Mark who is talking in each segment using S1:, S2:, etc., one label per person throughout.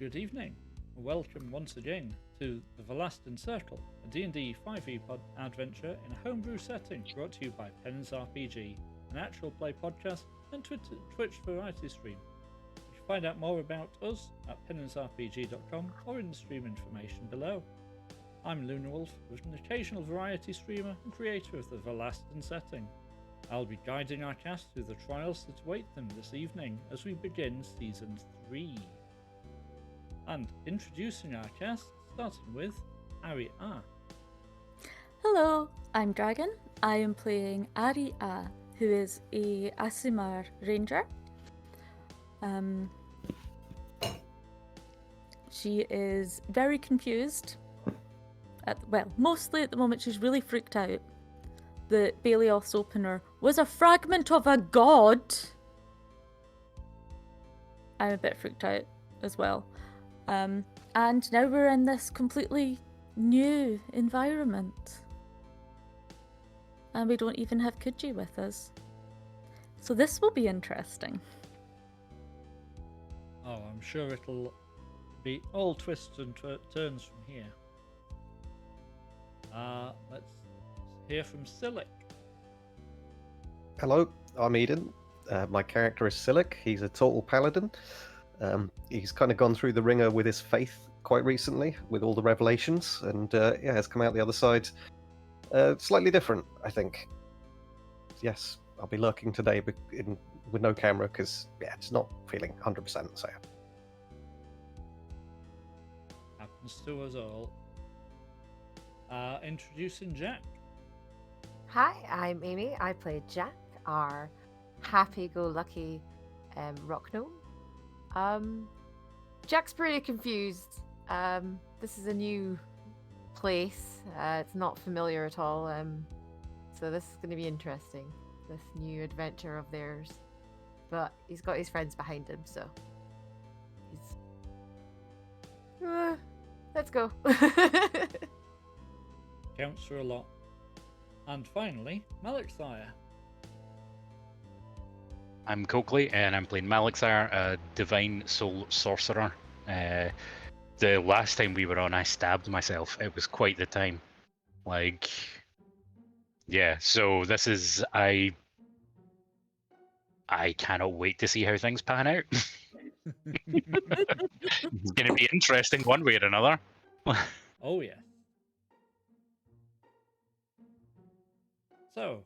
S1: good evening. Welcome once again to the Varlastan Circle, a D&D 5e adventure in a homebrew setting brought to you by Penance RPG, an actual play podcast and Twitch variety stream. You can find out more about us at penancerpg.com or in the stream information below. I'm Lunrwolf, an occasional variety streamer and creator of the Varlastan setting. I'll be guiding our cast through the trials that await them this evening as we begin Season 3. And introducing our cast, starting with Ari A.
S2: Hello, I'm Dragon. I am playing Ari A, who is a Aasimar ranger. She is very confused. Mostly at the moment she's really freaked out that Balioth's opener was a fragment of a god. I'm a bit freaked out as well. And now we're in this completely new environment. And we don't even have Kuji with us. So this will be interesting.
S1: Oh, I'm sure it'll be all twists and turns from here. Let's hear from Silic.
S3: Hello, I'm Eden. My character is Silic. He's a total paladin. He's kind of gone through the ringer with his faith quite recently, with all the revelations, and has come out the other side slightly different, I think. Yes, I'll be lurking today with no camera because it's not feeling 100% so.
S1: Happens to us all. Introducing Jack.
S4: Hi, I'm Amy. I play Jack, our happy-go-lucky rock gnome. Jack's pretty confused. This is a new place. It's not familiar at all. So this is going to be interesting, this new adventure of theirs. But he's got his friends behind him, so he's... let's go.
S1: Counts for a lot. And finally, Malixire.
S5: I'm Coakley, and I'm playing Malixire, a divine soul sorcerer. The last time we were on, I stabbed myself. It was quite the time. So this is... I cannot wait to see how things pan out. It's going to be interesting one way or another.
S1: Oh, yeah. So,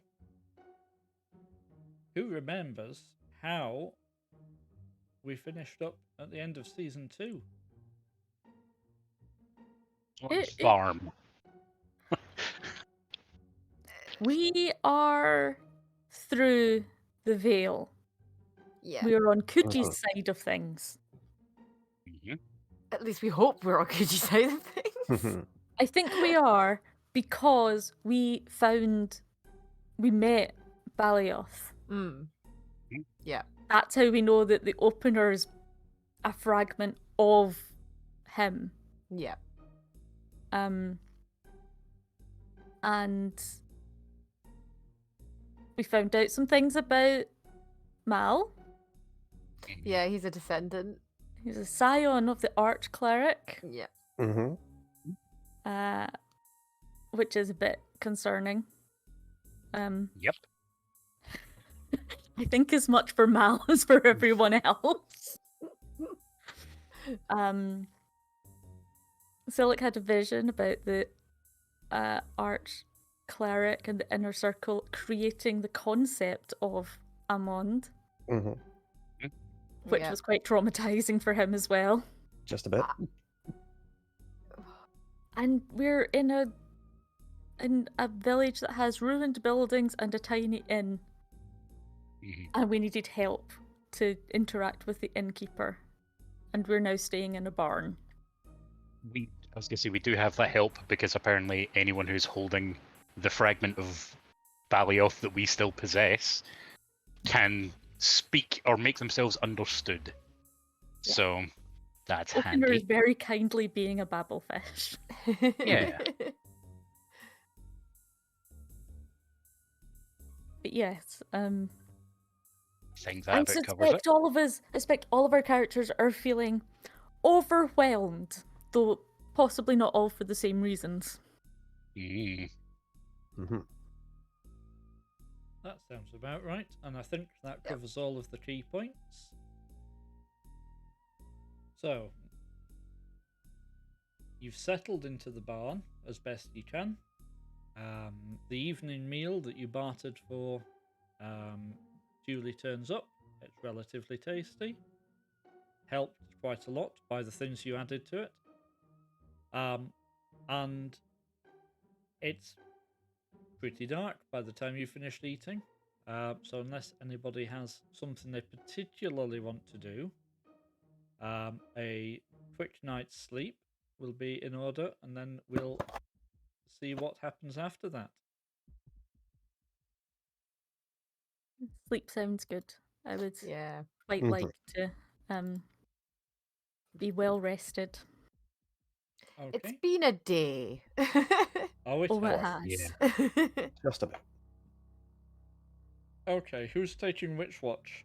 S1: who remembers how we finished up at the end of Season 2?
S5: Farm.
S2: We are through the veil.
S4: Yeah.
S2: We are on Kuji's side of things.
S5: Mm-hmm.
S4: At least we hope we're on Kuji's side of things.
S2: I think we are because we met Balioth.
S4: Yeah.
S2: That's how we know that the opener's a fragment of him.
S4: Yeah.
S2: And we found out some things about Mal.
S4: Yeah, he's a descendant.
S2: He's a scion of the Arch Cleric.
S4: Yeah.
S2: Which is a bit concerning.
S5: Yep.
S2: I think as much for Mal as for everyone else. Silic had a vision about the Arch Cleric and the Inner Circle creating the concept of Amond, which was quite traumatizing for him as well.
S3: Just a bit.
S2: And we're in a village that has ruined buildings and a tiny inn. And we needed help to interact with the innkeeper. And we're now staying in a barn.
S5: I was going to say, we do have that help because apparently anyone who's holding the fragment of Balioth that we still possess can speak or make themselves understood. Yeah. So that's
S2: Opener
S5: handy.
S2: is very kindly being a babblefish.
S5: Yeah.
S2: But yes,
S5: I think that
S2: I
S5: about covers it.
S2: suspect all of our characters are feeling overwhelmed, though possibly not all for the same reasons.
S5: Mm.
S3: Hmm.
S1: That sounds about right, and I think that
S4: Yep.
S1: covers all of the key points. So, you've settled into the barn as best you can. The evening meal that you bartered for duly turns up. It's relatively tasty. Helped quite a lot by the things you added to it. And it's pretty dark by the time you finished eating. So unless anybody has something they particularly want to do, a quick night's sleep will be in order, and then we'll see what happens after that.
S2: Sleep sounds good. I would
S4: Yeah.
S2: quite
S3: Mhm.
S2: like to be well rested.
S4: It's
S1: Okay.
S4: been a day.
S1: Oh, it
S2: Oh, it
S1: has.
S2: has.
S5: Yeah.
S3: Just a bit.
S1: Okay, who's taking which watch?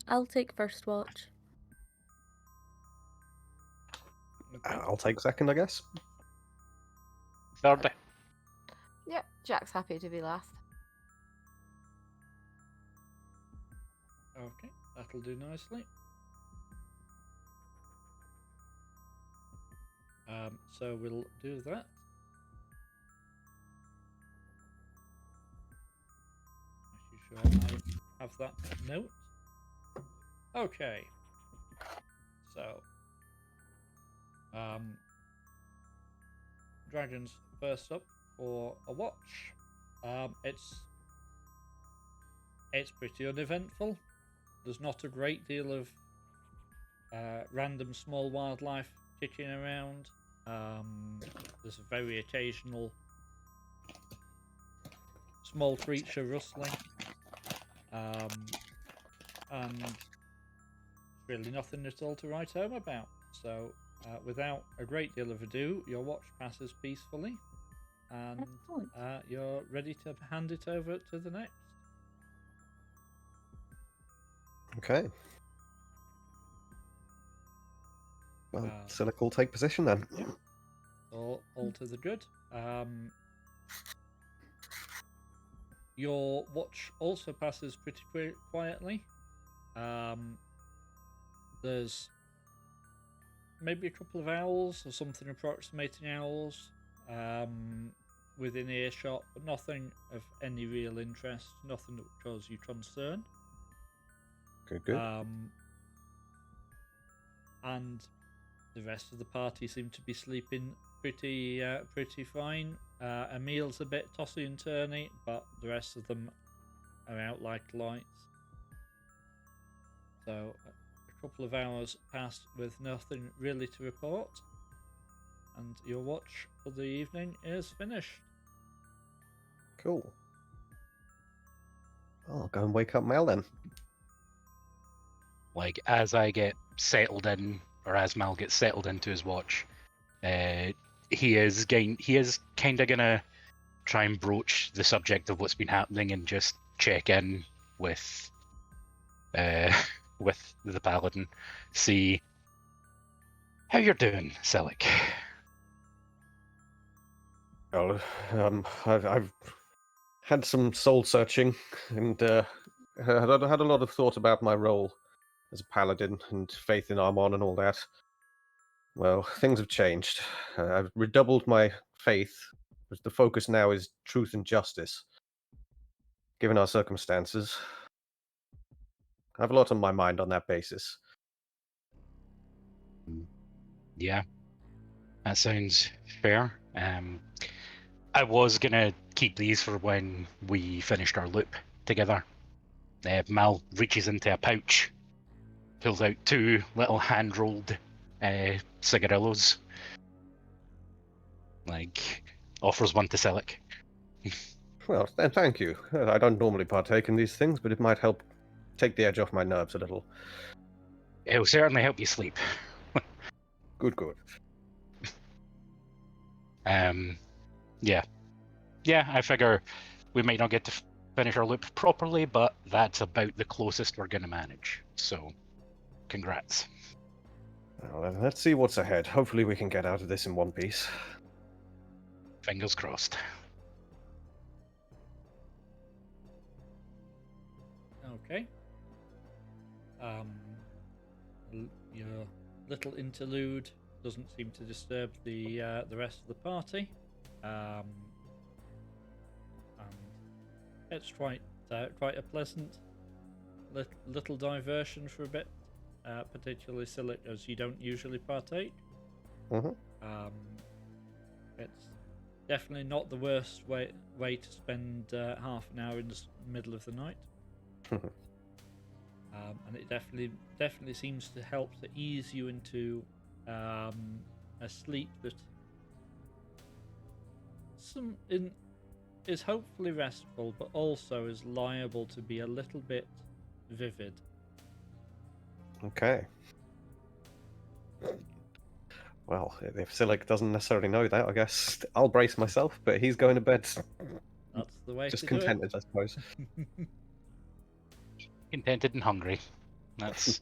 S2: I'll take first watch.
S1: Okay.
S3: I'll take second, I guess.
S5: Third.
S4: Yep, Jack's happy to be last.
S1: Okay, that'll do nicely. So we'll do that. Actually, sure I have that note. Okay. So, dragons first up for a watch. It's pretty uneventful. There's not a great deal of random small wildlife kicking around. There's a very occasional small creature rustling, and really nothing at all to write home about. So, without a great deal of ado, your watch passes peacefully, and
S2: Excellent.
S1: you're ready to hand it over to the next.
S3: Okay. Well,
S1: Wow.
S3: Silic will take position then.
S1: Yep. All to the good. Your watch also passes pretty quietly. There's maybe a couple of owls or something approximating owls within earshot, but nothing of any real interest, nothing that would cause you concern.
S3: Good.
S1: And the rest of the party seem to be sleeping pretty fine. Emille's a bit tossy and turny, but the rest of them are out like lights. So a couple of hours passed with nothing really to report, and your watch for the evening is finished.
S3: Cool. I'll go and wake up Mel then.
S5: Like, as I get settled in, or as Mal gets settled into his watch, he is kind of gonna try and broach the subject of what's been happening and just check in with the paladin, see how you're doing, Silic.
S3: Well, I've had some soul searching and had a lot of thought about my role as a paladin and faith in Armon and all that. Well, things have changed. I've redoubled my faith, as the focus now is truth and justice. Given our circumstances, I have a lot on my mind on that basis.
S5: Yeah, that sounds fair. I was gonna keep these for when we finished our loop together. Mal reaches into a pouch, pulls out 2 little hand-rolled cigarillos, like offers one to Silic.
S3: Well, thank you. I don't normally partake in these things, but it might help take the edge off my nerves a little.
S5: It'll certainly help you sleep.
S3: Good.
S5: Yeah, I figure we might not get to finish our loop properly, but that's about the closest we're going to manage. So, congrats.
S3: Well, then, let's see what's ahead. Hopefully we can get out of this in one piece.
S5: Fingers crossed.
S1: Okay. Your little interlude doesn't seem to disturb the rest of the party, and it's quite a pleasant little diversion for a bit, particularly Silic, as you don't usually partake.
S3: Mhm.
S1: It's definitely not the worst way to spend half an hour in the middle of the night. And it definitely seems to help to ease you into a sleep that is hopefully restful, but also is liable to be a little bit vivid.
S3: Okay. Well, if Silic doesn't necessarily know that, I guess I'll brace myself, but he's going to bed.
S1: That's the way
S3: Just
S1: to do
S3: contented, I suppose.
S1: it.
S5: Contented and hungry. That's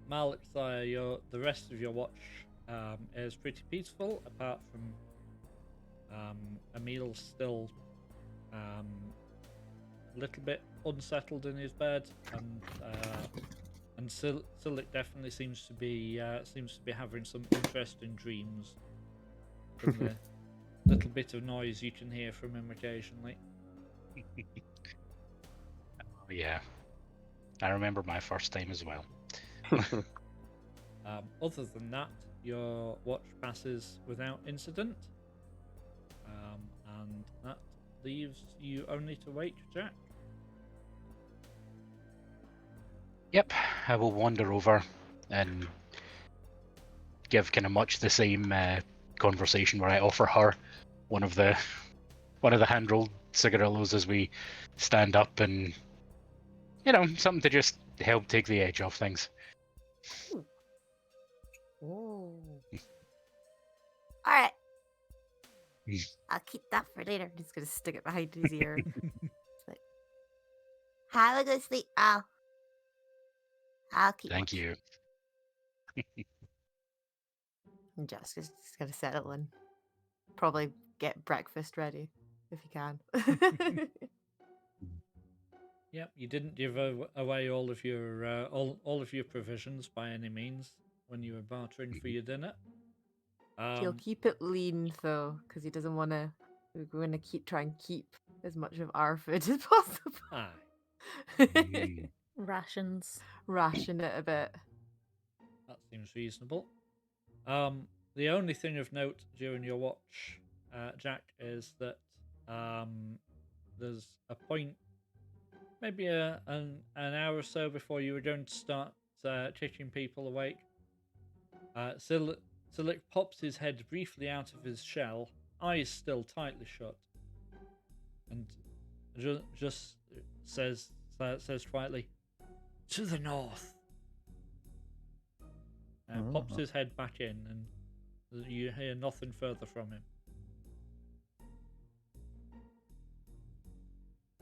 S1: Malixire, the rest of your watch is pretty peaceful, apart from Emille still a little bit unsettled in his bed, and Silic definitely seems to be having some interesting dreams from the little bit of noise you can hear from him occasionally.
S5: yeah. I remember my first time as well.
S1: Other than that, your watch passes without incident, and that leaves you only to wait, Jack.
S5: Yep, I will wander over and give kind of much the same conversation where I offer her one of the hand-rolled cigarillos as we stand up, and something to just help take the edge off things.
S4: Ooh. Alright. I'll keep that for later. I'm just gonna stick it behind his ear. It's like, have a good sleep, Al. I'll keep
S5: Thank
S4: watch.
S5: you.
S4: And Jessica's just gonna settle in. Probably get breakfast ready if you can.
S1: Yep, you didn't give away all of your provisions by any means when you were bartering for your dinner.
S4: He'll keep it lean though, because he doesn't want to. We're going to try and keep as much of our food as possible.
S5: Mm.
S2: Rations.
S4: Ration it a bit.
S1: That seems reasonable. The only thing of note during your watch, Jack, is that there's a point, maybe an hour or so before you were going to start kicking people awake. Silic pops his head briefly out of his shell, eyes still tightly shut, and just says quietly, "To the north." And pops his head back in, and you hear nothing further from him.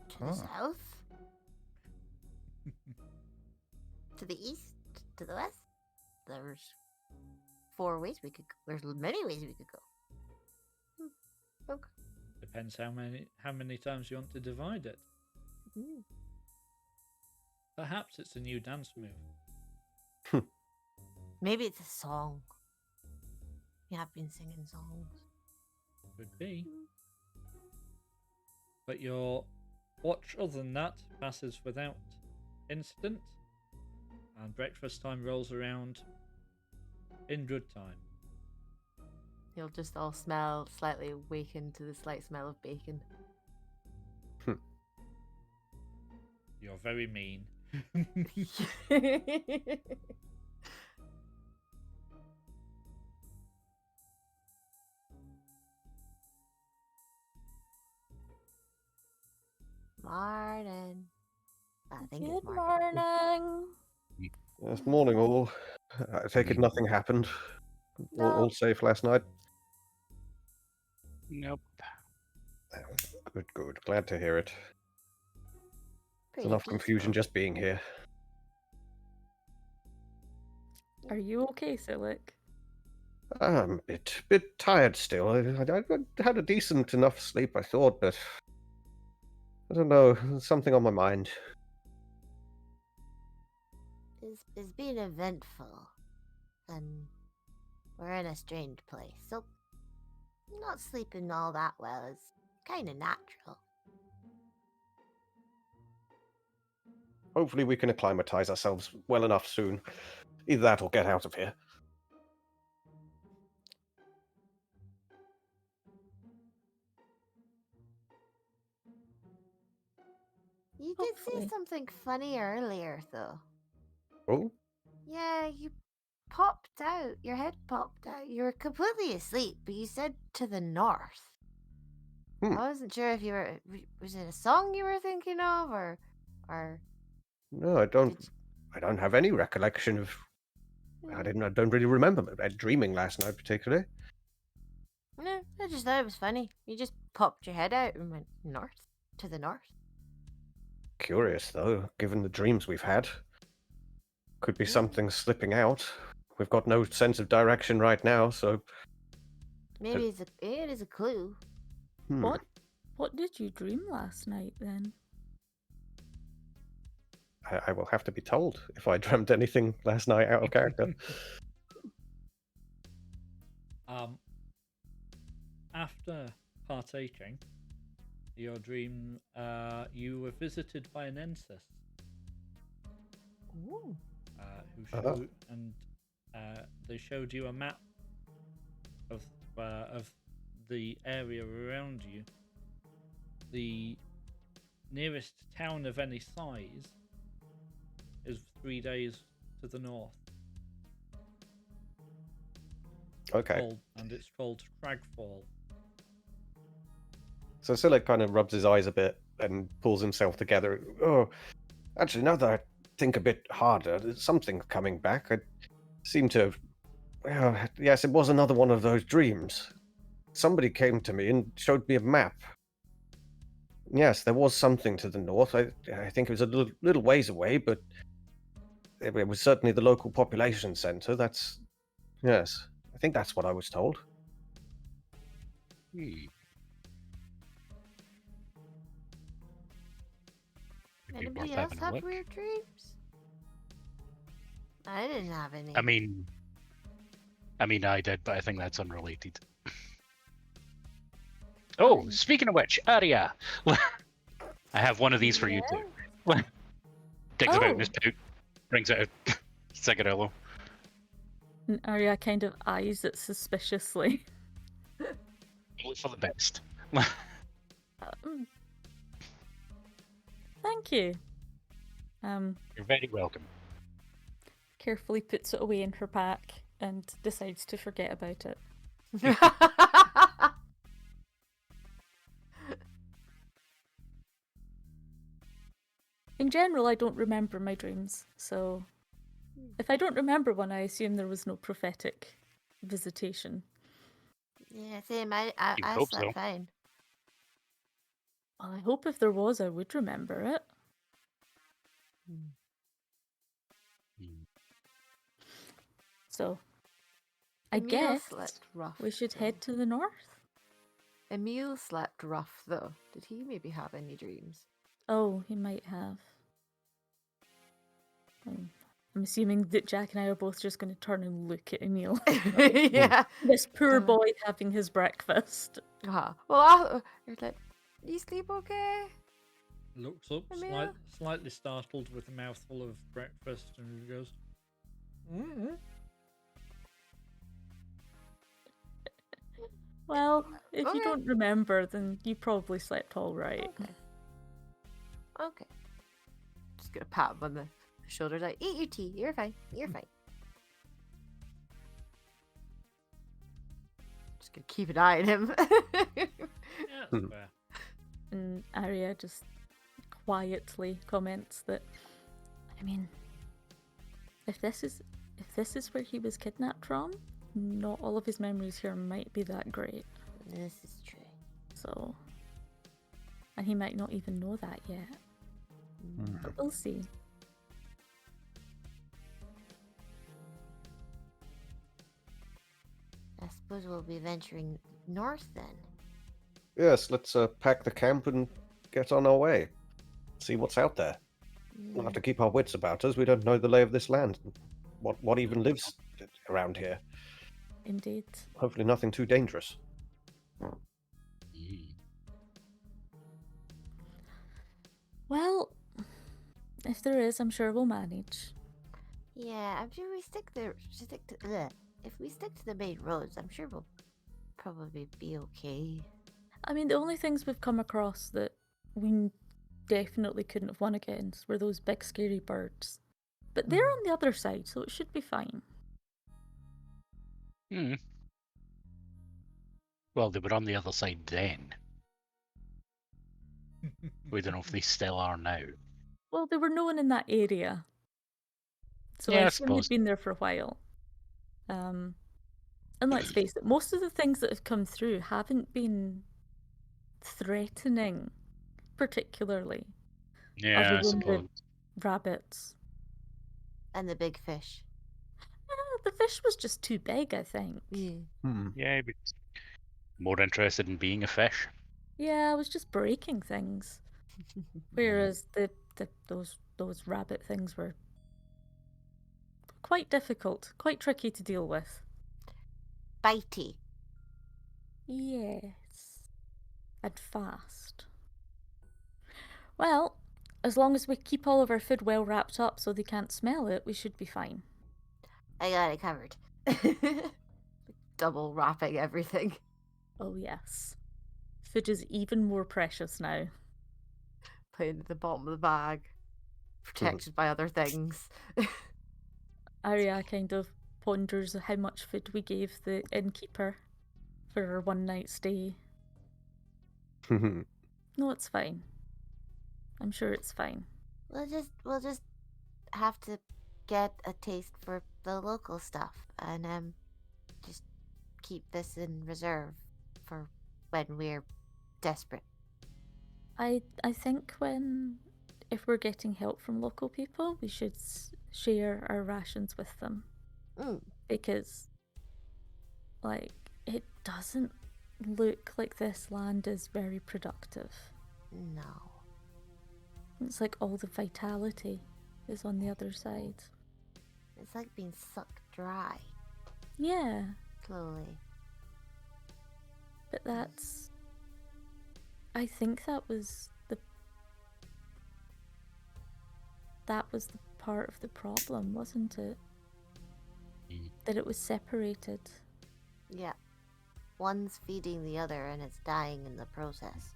S4: To the south? To the east? To the west? There's 4 ways we could go. There's many ways we could go. Okay.
S1: Depends how many times you want to divide it.
S4: Mm.
S1: Perhaps it's a new dance move.
S4: Maybe it's a song. You have been singing songs.
S1: Could be. But your watch, other than that, passes without incident, and breakfast time rolls around in good time.
S4: You'll just all smell slightly awakened to the slight smell of bacon.
S1: You're very mean.
S4: Morning. I think
S2: Good
S4: it's morning.
S2: morning.
S3: Yes, morning all. I take it nothing happened. All safe last night?
S5: Nope.
S3: Good. Glad to hear it. There's enough confusion just being here.
S2: Are you okay, Silik?
S3: I'm a bit tired still. I had a decent enough sleep, I thought, but I don't know. There's something on my mind.
S6: It's been eventful, and we're in a strange place, so not sleeping all that well is kind of natural.
S3: Hopefully we can acclimatize ourselves well enough soon. Either that or get out of here.
S6: You did
S2: Hopefully.
S6: say something funny earlier, though.
S3: Oh?
S6: Yeah, you popped out. Your head popped out. You were completely asleep, but you said to the north.
S3: Hmm.
S6: I wasn't sure if you were. Was it a song you were thinking of, or
S3: No, I don't have any recollection of... I don't really remember dreaming last night particularly.
S6: No, I just thought it was funny. You just popped your head out and went north, to the north.
S3: Curious, though, given the dreams we've had. Could be
S6: Yeah.
S3: something slipping out. We've got no sense of direction right now, so...
S6: Maybe it is a clue.
S2: What did you dream last night then?
S3: I will have to be told if I dreamt anything last night out of character.
S1: After partaking your dream, you were visited by an ancestor
S6: Ooh.
S1: who showed, and they showed you a map of the area around you. The nearest town of any size is 3 days to the north.
S3: Okay.
S1: And it's called Cragfall.
S3: So Silik kind of rubs his eyes a bit and pulls himself together. Oh, actually, now that I think a bit harder, there's something coming back. I seem to have... Well, yes, it was another one of those dreams. Somebody came to me and showed me a map. Yes, there was something to the north. I think it was a little ways away, but it was certainly the local population center. Yes, I think that's what I was told.
S6: Anybody else have weird dreams? I didn't have any.
S5: I mean, I did, but I think that's unrelated. Oh, speaking of which, Arya, I have one of these for you too. Digs it out in his pouch, brings it out, cigarillo.
S2: And Arya kind of eyes it suspiciously.
S5: Only for the best.
S2: Thank you.
S5: You're very welcome.
S2: Carefully puts it away in her pack and decides to forget about it. In general, I don't remember my dreams, so if I don't remember one, I assume there was no prophetic visitation.
S6: Yeah, same. I
S5: hope
S6: slept
S5: so.
S6: fine.
S2: Well, I hope if there was, I would remember it. So, I
S4: Emille
S2: guess
S4: slept rough.
S2: we should
S4: though.
S2: head to the north.
S4: Emille slept rough though. Did he maybe have any dreams?
S2: Oh, he might have. I'm assuming that Jack and I are both just going to turn and look at Emille.
S4: Yeah.
S2: This poor boy having his breakfast.
S4: Well, you're like, you sleep okay?
S1: Looks up,
S4: Emille?
S1: slightly startled with a mouthful of breakfast, and goes, "Mm-hmm."
S2: Well, if you
S4: Okay.
S2: don't remember, then you probably slept all right.
S4: Okay. Just gonna pat him on the shoulder, like, eat your tea. You're fine. You're fine. Just gonna keep an eye on him.
S1: Yeah, that's fair.
S2: And Arya just quietly comments that, I mean, if this is where he was kidnapped from, not all of his memories here might be that great.
S6: This is true.
S2: So, and he might not even know that yet. But we'll see.
S6: I suppose we'll be venturing north then.
S3: Yes, let's pack the camp and get on our way. See what's out there. We'll have to keep our wits about us. We don't know the lay of this land. What even lives around here?
S2: Indeed.
S3: Hopefully nothing too dangerous.
S2: Well, if there is, I'm sure we'll manage.
S6: Yeah, I'm sure we stick to if we stick to the main roads, I'm sure we'll probably be okay.
S2: I mean, the only things we've come across that we definitely couldn't have won against were those big scary birds. But they're on the other side, so it should be fine.
S5: Well, they were on the other side then. We don't know if they still are now.
S2: Well, they were known in that area. So
S5: Yeah,
S2: I
S5: I
S2: assume they've
S5: suppose.
S2: been there for a while. And let's face it, most of the things that have come through haven't been threatening, particularly.
S5: Yeah,
S2: Other
S5: I
S2: than the
S5: suppose.
S2: rabbits.
S6: And the big fish.
S2: The fish was just too big, I think.
S5: Yeah, but more interested in being a fish.
S2: Yeah, I was just breaking things. Whereas those rabbit things were quite difficult, quite tricky to deal with.
S6: Bitey.
S2: Yes. And fast. Well, as long as we keep all of our food well wrapped up so they can't smell it, we should be fine.
S6: I got it covered. Double wrapping everything.
S2: Oh yes. Food is even more precious now.
S4: Playing at the bottom of the bag, protected by other things.
S2: Arya kind of ponders how much food we gave the innkeeper for our one night stay. No, it's fine. I'm sure it's fine.
S6: We'll just have to get a taste for the local stuff and just keep this in reserve for when we're desperate.
S2: I think if we're getting help from local people, we should share our rations with them. Because, like, it doesn't look like this land is very productive.
S6: No.
S2: It's like all the vitality is on the other side.
S6: It's like being sucked dry.
S2: Yeah.
S6: Slowly.
S2: But that's... I think that was the part of the problem, wasn't it? That it was separated.
S6: Yeah. One's feeding the other and it's dying in the process.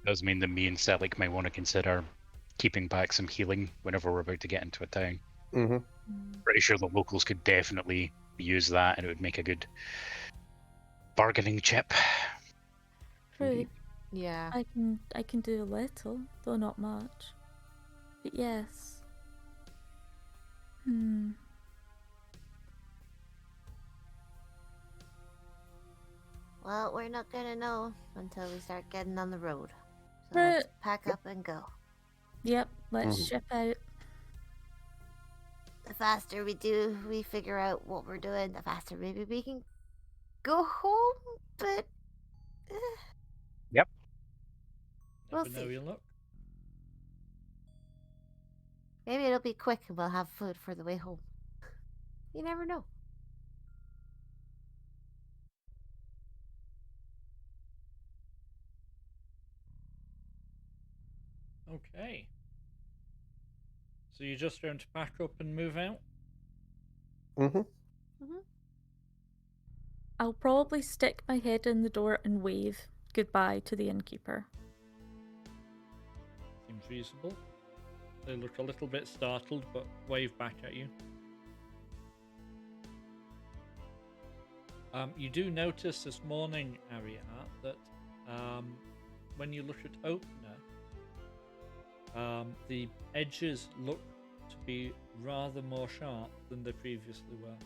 S5: Does mean that me and Selik might want to consider keeping back some healing whenever we're about to get into a town. Pretty sure the locals could definitely use that, and it would make a good bargaining chip.
S2: True.
S4: Yeah.
S2: I can do a little, though not much. But yes.
S6: Well, we're not gonna know until we start getting on the road. So
S2: Right.
S6: let's pack up and go.
S2: Yep, let's ship out.
S6: The faster we figure out what we're doing, the faster maybe we can go home, but
S5: Yep.
S6: We'll
S1: Never know
S6: see.
S1: your luck.
S6: maybe it'll be quick and we'll have food for the way home. You never know.
S1: Okay. So you're just going to pack up and move out?
S2: I'll probably stick my head in the door and wave goodbye to the innkeeper.
S1: Seems reasonable. They look a little bit startled, but wave back at you. You do notice this morning, Arya, that when you look at Opener, the edges look to be rather more sharp than they previously were.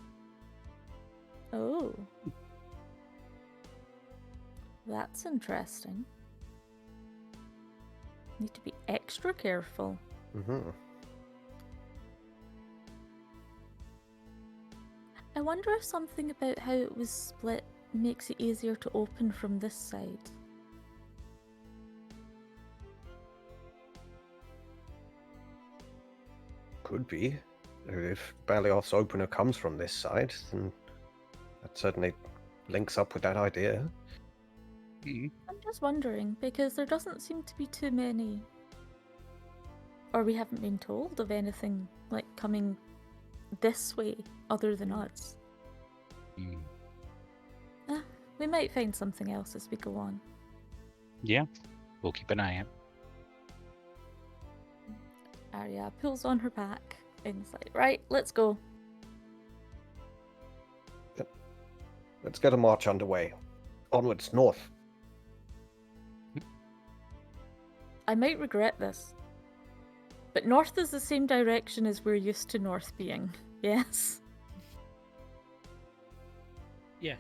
S2: Oh. That's interesting. Need to be extra careful.
S3: Mm-hmm.
S2: I wonder if something about how it was split makes it easier to open from this side.
S3: Could be. If Balioff's opener comes from this side, then that certainly links up with that idea.
S5: Mhm.
S2: I'm just wondering, because there doesn't seem to be too many. Or we haven't been told of anything like coming this way other than us.
S5: Mm.
S2: We might find something else as we go on.
S5: Yeah, we'll keep an eye out.
S2: Arya pulls on her back and is like, right, let's go.
S3: Let's get a march underway. Onwards, north.
S2: I might regret this, but north is the same direction as we're used to north being. Yes?
S1: Yes.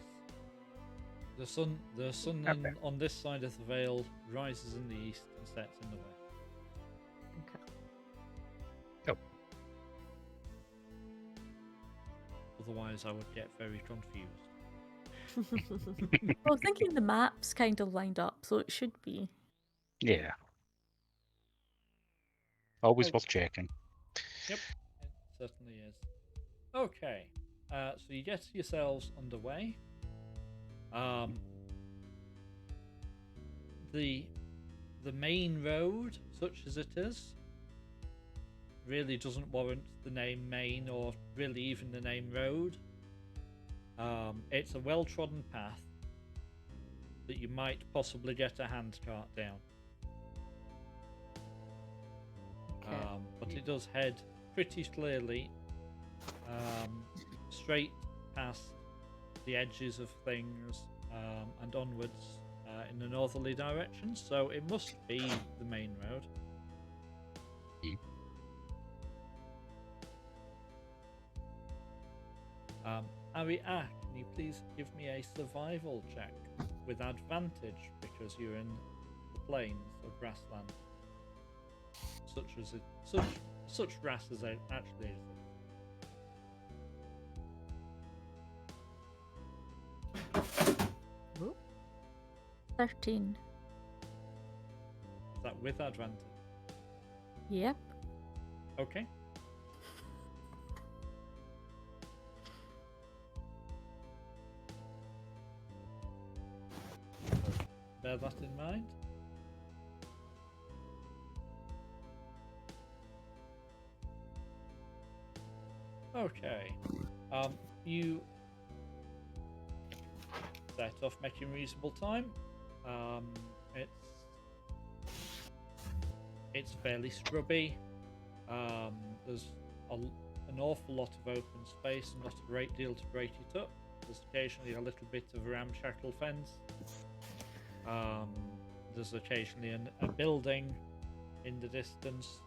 S1: The sun on this side of the Vale rises in the east and sets in the west. Otherwise, I would get very confused.
S2: Well, thinking the maps kind of lined up, so it should be.
S5: Yeah. Always
S1: Oh.
S5: worth checking.
S1: Yep, it certainly is. Okay, so you get yourselves underway. The main road, such as it is, really doesn't warrant the name main or really even the name road. It's a well-trodden path that you might possibly get a handcart down.
S4: Okay.
S1: But it does head pretty clearly straight past the edges of things and onwards in the northerly direction, so it must be the main road. Ari, can you please give me a survival check with advantage because you're in the plains of grassland, such grass as it actually is.
S2: 13.
S1: Is that with advantage?
S2: Yep.
S1: Okay. Bear that in mind. Okay. You set off making reasonable time. It's fairly scrubby. There's an awful lot of open space and not a great deal to break it up. There's occasionally a little bit of ramshackle fence. There's occasionally a building in the distance,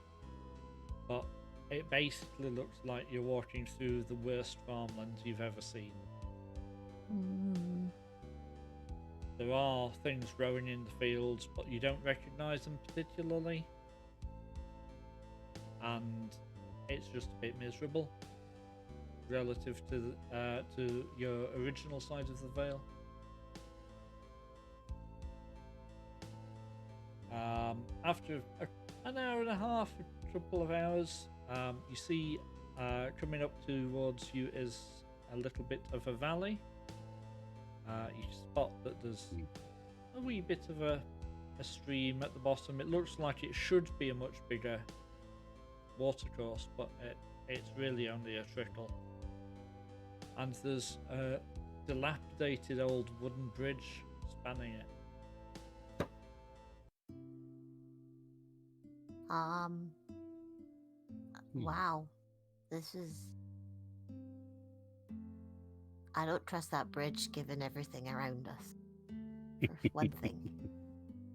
S1: but it basically looks like you're walking through the worst farmland you've ever seen. There are things growing in the fields, but you don't recognise them particularly, and it's just a bit miserable relative to your original side of the Vale. After an hour and a half, a couple of hours, you see coming up towards you is a little bit of a valley. You spot that there's a wee bit of a stream at the bottom. It looks like it should be a much bigger watercourse, but it's really only a trickle. And there's a dilapidated old wooden bridge spanning it.
S6: Wow. This is... I don't trust that bridge given everything around us. For one thing.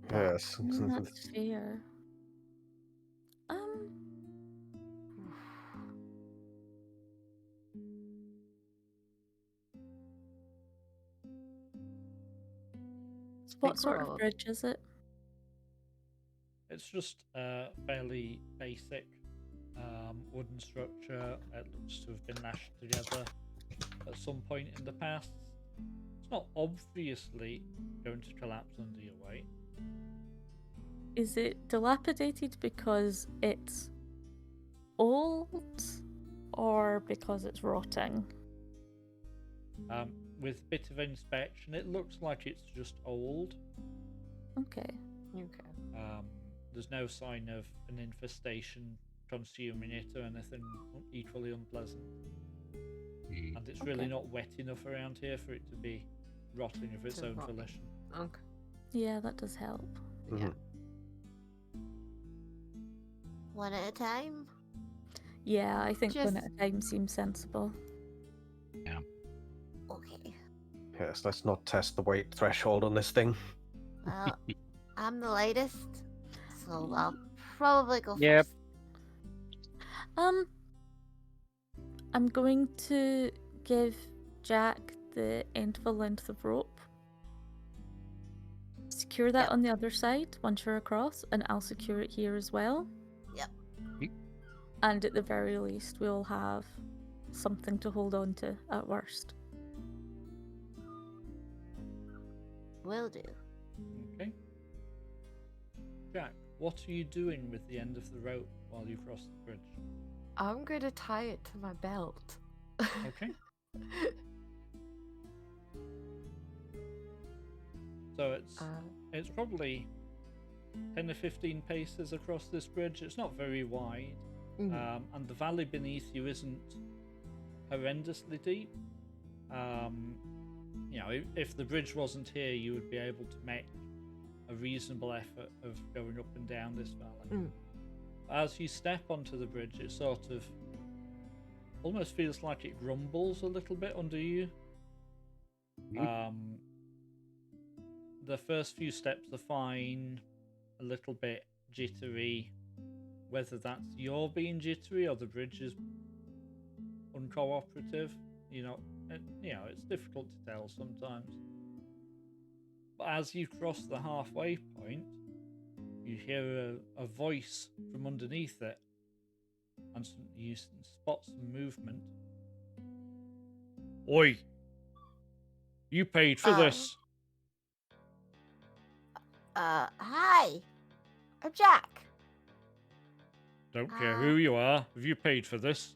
S3: Yes.
S2: That's fair. What sort of bridge is it?
S1: It's just a fairly basic wooden structure. It looks to have been lashed together at some point in the past. It's not obviously going to collapse under your weight.
S2: Is it dilapidated because it's old or because it's rotting?
S1: With a bit of inspection, it looks like it's just old.
S2: Okay.
S1: There's no sign of an infestation consuming it or anything equally unpleasant. And it's really
S2: Okay.
S1: not wet enough around here for it to be rotting of its
S4: To
S1: own
S4: rot.
S1: volition.
S4: Okay.
S2: Yeah, that does help.
S3: Mhm.
S6: One at a time.
S2: Yeah, I think one at a
S4: Just-
S2: time seems sensible.
S6: Okay.
S3: Yes, let's not test the weight threshold on this thing.
S6: Well, I'm the lightest, so I'll probably go
S5: Yep.
S6: first.
S2: I'm going to give Jack the end of a length of rope. Secure that
S6: Yep.
S2: on the other side once you're across, and I'll secure it here as well.
S6: Yep.
S2: And at the very least, we'll have something to hold on to at worst.
S6: Will do.
S1: Okay. Jack, what are you doing with the end of the rope while you cross the bridge?
S4: I'm going to tie it to my belt.
S1: Okay. So it's probably 10 or 15 paces across this bridge. It's not very wide.
S4: Mhm.
S1: And the valley beneath you isn't horrendously deep. If the bridge wasn't here, you would be able to make a reasonable effort of going up and down this valley. As you step onto the bridge, it sort of almost feels like it grumbles a little bit under you. The first few steps are fine, a little bit jittery. Whether that's you're being jittery or the bridge is uncooperative, it's difficult to tell sometimes. But as you cross the halfway point, you hear a voice from underneath it, and you spot some movement. Oi! You paid for this!
S6: Hi. I'm Jack.
S1: Don't care who you are. Have you paid for this?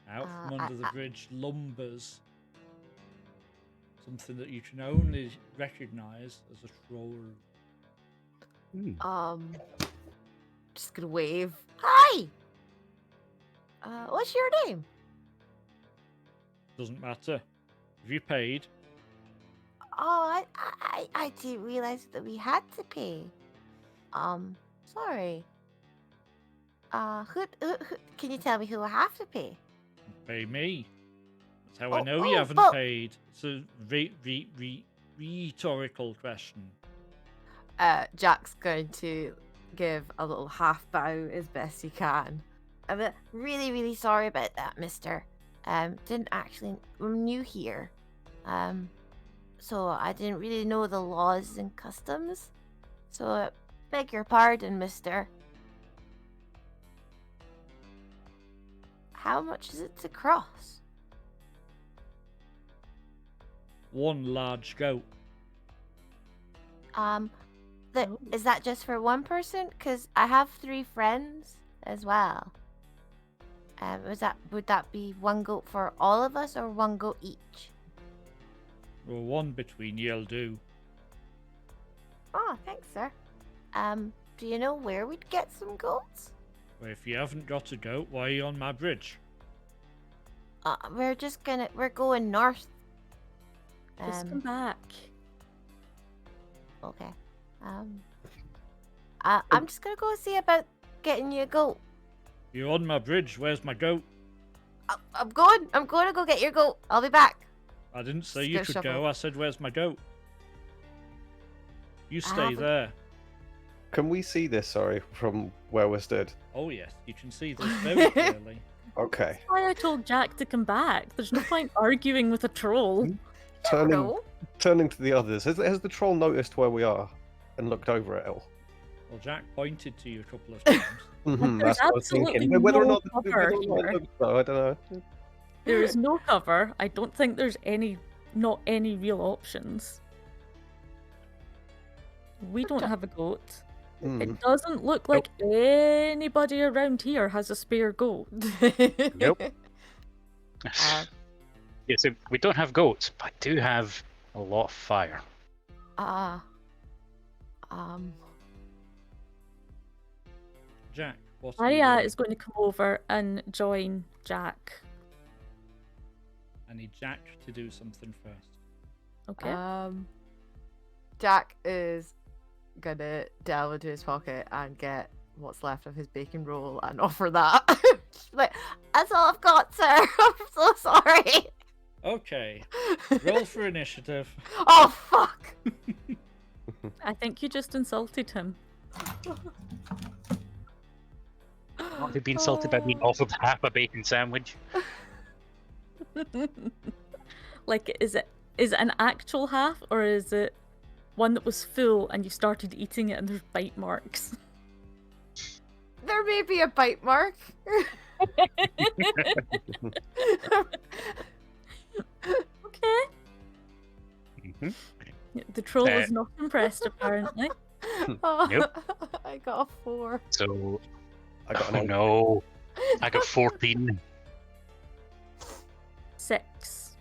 S1: Out from
S6: I-
S1: under the bridge lumbers something that you can only recognise as a troll.
S4: Just gonna wave.
S6: Hi. What's your name?
S1: Doesn't matter. Have you paid?
S6: Oh, I didn't realize that we had to pay. Sorry. Who can you tell me who I have to pay?
S1: Pay me. That's how I
S6: Oh,
S1: know you
S6: oh,
S1: haven't
S6: but-
S1: paid. It's a rhetorical question.
S4: Jack's going to give a little half bow as best he can.
S6: I'm really, really sorry about that, mister. I'm new here. So I didn't really know the laws and customs. So beg your pardon, mister. How much is it to cross?
S1: One large goat.
S6: Is that just for one person? Because I have 3 friends as well. Would that be one goat for all of us or one goat each?
S1: Well, one between you'll do.
S6: Oh, thanks, sir. Do you know where we'd get some goats?
S1: Well, if you haven't got a goat, why are you on my bridge?
S6: We're going north.
S2: Just come back.
S6: Okay. I'm just gonna go see about getting you a goat.
S1: You're on my bridge. Where's my goat?
S6: I'm going to go get your goat. I'll be back.
S1: I didn't say
S4: Just
S1: you
S4: go
S1: could
S4: shuffle.
S1: go. I said, where's my goat? You stay
S6: haven't-
S1: there.
S3: Can we see this, sorry, from where we're stood?
S1: Oh, yes. You can see this very clearly.
S3: Okay.
S2: That's why I told Jack to come back. There's no point arguing with a troll.
S3: Turning to the others, has the troll noticed where we are and looked over at all?
S1: Well, Jack pointed to you a couple of times.
S3: Mhm,
S2: There's
S3: that's what I was thinking.
S2: absolutely
S3: But whether or
S2: no
S3: not
S2: cover
S3: whether or not it
S2: here.
S3: looks so, I don't know.
S2: There is no cover. I don't think there's not any real options. We don't have a goat.
S3: Mm.
S2: It doesn't look like anybody around here has a spare goat.
S5: Nope.
S4: Uh,
S5: Yeah, so we don't have goats, but I do have a lot of fire.
S1: Jack, what are you
S2: Aria
S1: doing?
S2: is going to come over and join Jack.
S1: I need Jack to do something first.
S2: Okay.
S4: Jack is gonna delve into his pocket and get what's left of his bacon roll and offer that. Like, that's all I've got, sir. I'm so sorry.
S1: Okay, roll for initiative.
S4: Oh fuck.
S2: I think you just insulted him.
S5: Not to be insulted by being offered half a bacon sandwich.
S2: Like, is it an actual half, or is it one that was full and you started eating it and there's bite marks?
S4: There may be a bite mark.
S2: Okay.
S5: Mhm.
S2: The troll
S5: Uh,
S2: is not impressed, apparently.
S4: Oh,
S5: Nope.
S4: I got a 4.
S5: So,
S3: I got an
S5: oh
S3: eight.
S5: no, I got 14.
S2: 6.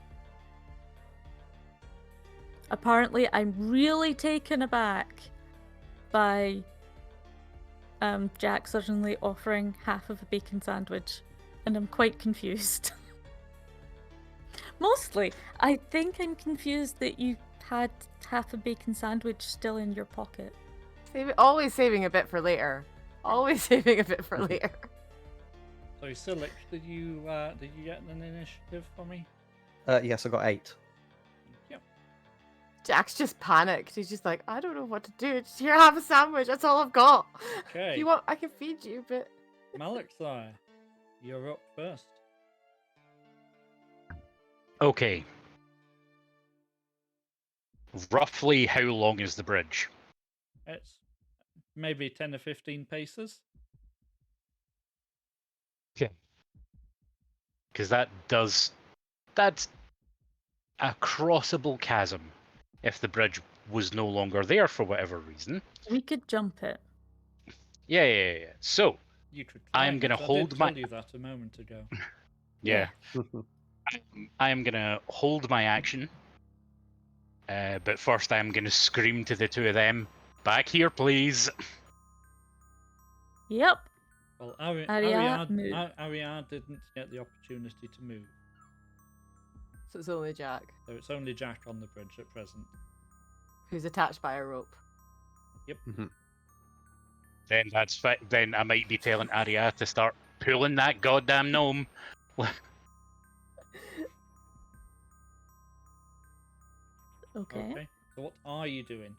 S2: Apparently, I'm really taken aback by Jack suddenly offering half of a bacon sandwich, and I'm quite confused. Mostly, I think I'm confused that you had half a bacon sandwich still in your pocket.
S4: Always saving a bit for later. Always saving a bit for later.
S1: So, Silic, did you get an initiative for me?
S3: Yes, I got 8.
S1: Yep.
S4: Jack's just panicked. He's just like, I don't know what to do. Just here, have a sandwich. That's all I've got.
S1: Okay.
S4: If you want, I can feed you, but
S1: Malakthar, you're up first.
S5: Okay. Roughly how long is the bridge?
S1: It's maybe 10 or 15 paces.
S5: Because that's a crossable chasm if the bridge was no longer there for whatever reason.
S2: We could jump it.
S5: Yeah. So,
S1: You could.
S5: I'm
S1: climb
S5: gonna
S1: it.
S5: hold
S1: I did
S5: my-
S1: tell you that a moment ago.
S5: yeah. I am gonna hold my action. But first I'm gonna scream to the two of them, back here please.
S2: Yep.
S1: Well,
S2: Aria, move.
S1: Aria didn't get the opportunity to move,
S4: so it's only Jack,
S1: so it's only Jack on the bridge at present.
S4: who's attached by a rope.
S5: Then that's then I might be telling Aria to start pulling that goddamn gnome.
S2: Okay.
S1: So what are you doing?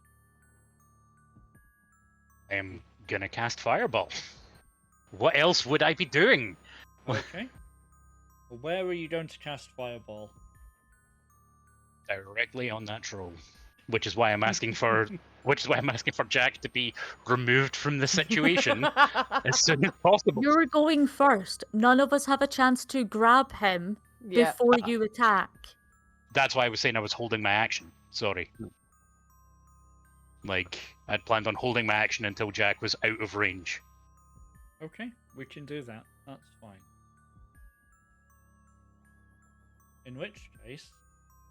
S5: I'm gonna cast Fireball. What else would I be doing?
S1: Okay. Well, where are you going to cast Fireball?
S5: Directly on that troll. Which is why I'm asking for Jack to be removed from the situation as soon as possible.
S2: You're going first. None of us have a chance to grab him
S4: Yeah.
S2: before you attack.
S5: That's why I was saying I was holding my action. Sorry. Like, I'd planned on holding my action until Jack was out of range.
S1: Okay, we can do that. That's fine. In which case,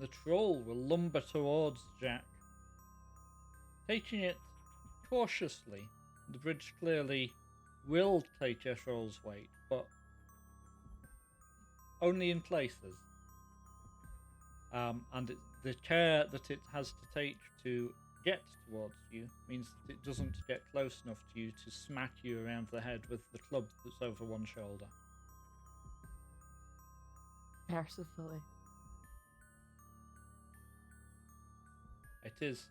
S1: the troll will lumber towards Jack. Taking it cautiously, the bridge clearly will take a troll's weight, but only in places. The care that it has to take to get towards you means that it doesn't get close enough to you to smack you around the head with the club that's over one shoulder.
S4: Mercifully.
S1: It is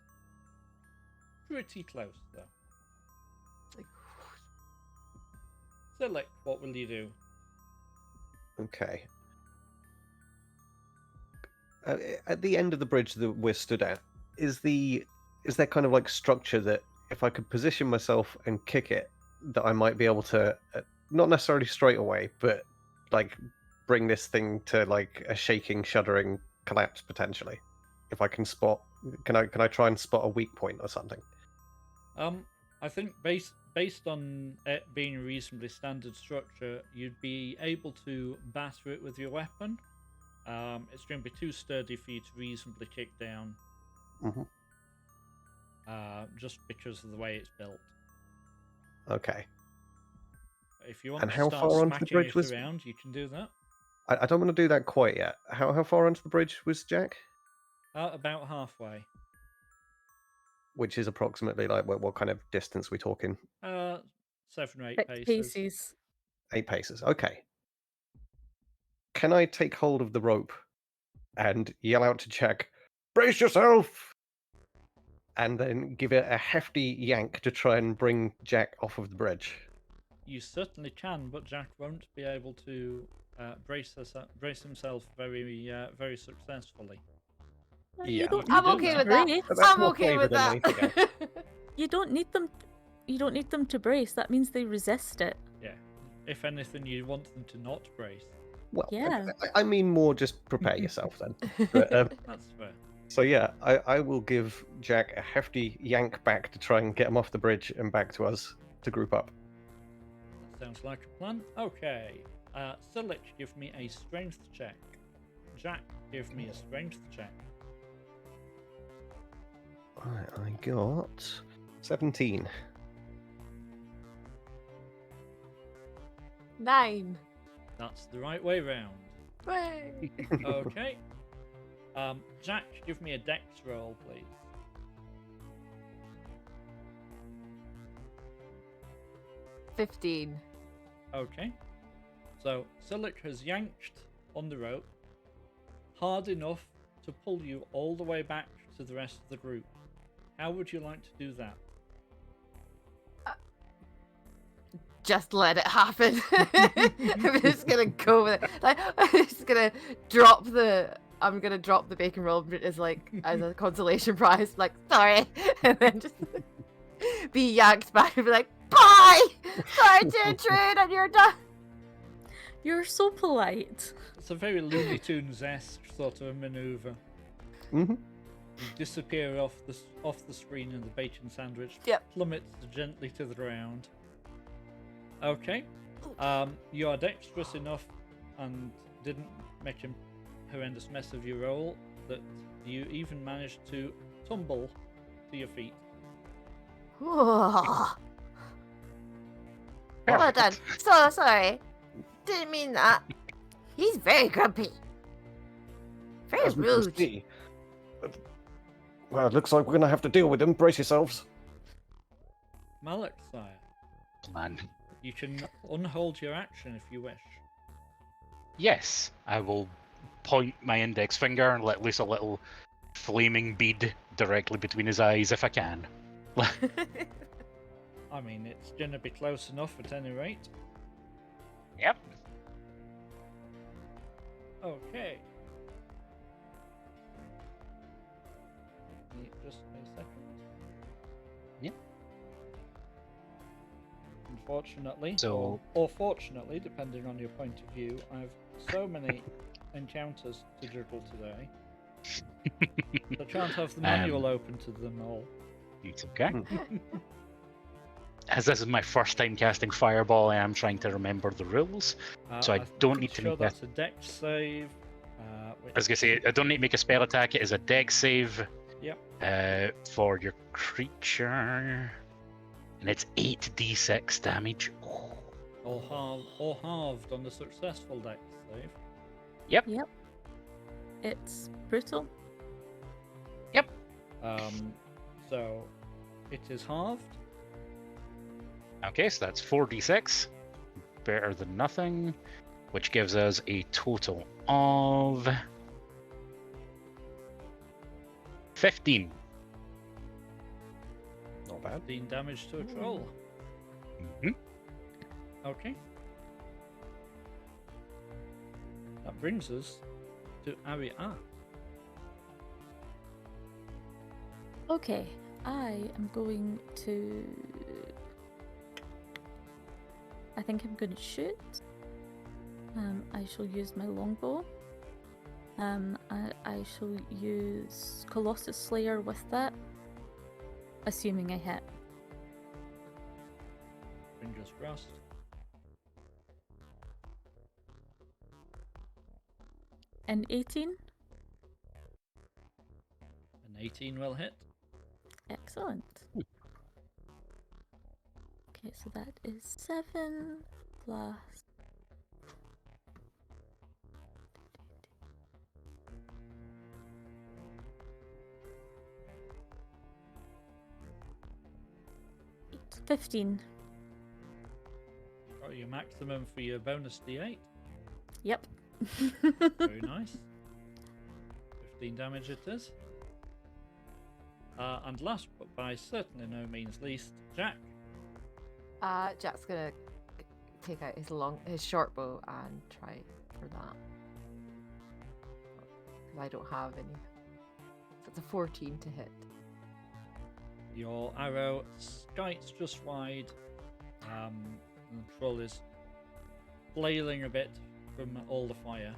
S1: pretty close, though.
S4: Like,
S1: So, what will you do?
S3: Okay. At the end of the bridge that we're stood at, is there kind of like structure that if I could position myself and kick it, that I might be able to, not necessarily straight away, but like bring this thing to like a shaking, shuddering collapse potentially. If I can spot, can I try and spot a weak point or something?
S1: I think based on it being a reasonably standard structure, you'd be able to batter it with your weapon. It's going to be too sturdy for you to reasonably kick down.
S3: Mm-hmm.
S1: Just because of the way it's built.
S3: Okay.
S1: If you want
S3: And
S1: to
S3: how
S1: start
S3: far onto the
S1: smacking
S3: bridge
S1: it
S3: was?
S1: around, you can do that.
S3: I don't want to do that quite yet. How far onto the bridge was Jack?
S1: About halfway.
S3: Which is approximately like what kind of distance we talking?
S1: 7 or 8
S2: 6
S1: paces.
S2: paces.
S3: 8 paces. Okay. Can I take hold of the rope and yell out to Jack, "Brace yourself!" and then give it a hefty yank to try and bring Jack off of the bridge?
S1: You certainly can, but Jack won't be able to brace himself very successfully.
S2: No,
S3: Yeah,
S2: you don't
S1: you
S2: need
S4: I'm
S1: do
S2: them
S4: okay
S2: to
S1: that.
S4: with that.
S2: brace.
S3: But that's
S4: I'm
S3: more
S4: okay
S3: flavour
S4: with
S3: than
S4: that.
S3: anything else.
S2: You don't need them. You don't need them to brace. That means they resist it.
S1: Yeah. If anything, you want them to not brace.
S3: Well,
S2: Yeah.
S3: I mean more just prepare yourself then. But,
S1: That's fair.
S3: so yeah, I will give Jack a hefty yank back to try and get him off the bridge and back to us to group up.
S1: That sounds like a plan. Okay. Silic, give me a strength check. Jack, give me a strength check.
S3: Right, I got 17.
S4: 9.
S1: That's the right way round.
S4: Way.
S1: Okay. Jack, give me a dex roll, please.
S4: 15.
S1: Okay. So Silic has yanked on the rope hard enough to pull you all the way back to the rest of the group. How would you like to do that?
S4: Just let it happen. I'm just gonna go with it. Like, I'm just gonna drop the. I'm gonna drop the bacon roll as as a consolation prize. Like, sorry, and then just be yanked back and be like, bye. Sorry to intrude on your done.
S2: You're so polite.
S1: It's a very Looney Tunes-esque sort of a maneuver.
S3: Mm-hmm.
S1: You disappear off the screen, and the bacon sandwich plummets gently to the ground. Okay. You are dexterous enough and didn't make a horrendous mess of your roll that you even managed to tumble to your feet.
S4: Well done. So sorry. Didn't mean that. He's very grumpy. Very
S3: As we can
S4: rude.
S3: see. Well, it looks like we're going to have to deal with him. Brace yourselves.
S1: Malak, sire,
S5: Plan.
S1: you can unhold your action if you wish.
S5: Yes, I will point my index finger and let loose a little flaming bead directly between his eyes if I can.
S1: I mean, it's gonna be close enough at any rate.
S5: Yep.
S1: Okay. Just a second.
S5: Yep.
S1: Unfortunately,
S5: So-
S1: or fortunately, depending on your point of view, I've so many encounters to juggle today. I can't have the manual open to them all.
S5: It's okay. As this is my first time casting Fireball, I am trying to remember the rules. So I
S1: I'm
S5: don't
S1: pretty
S5: need to
S1: sure
S5: make
S1: that's a dex save.
S5: I was gonna say, I don't need to make a spell attack. It is a dex save.
S1: Yep.
S5: For your creature, and it's 8d6 damage.
S1: Or halved on the successful dex save.
S2: Yep. It's brutal.
S1: So it is halved.
S5: Okay, so that's 4d6, better than nothing, which gives us a total of 15.
S3: Not bad.
S1: 15 damage to a troll.
S5: Mhm.
S1: Okay. That brings us to Aria.
S2: Okay. I am going to. I think I'm going to shoot. I shall use my longbow. I shall use Colossus Slayer with that, assuming I hit.
S1: Fingers crossed.
S2: An 18.
S1: An 18 will hit.
S2: Excellent. Okay, so that is 7 plus. It's 15.
S1: Got your maximum for your bonus D8.
S2: Yep.
S1: Very nice. 15 damage it is. And last but by certainly no means least, Jack.
S4: Jack's gonna take out his short bow and try for that. Because I don't have any. So it's a 14 to hit.
S1: Your arrow skites just wide. And the troll is flailing a bit from all the fire.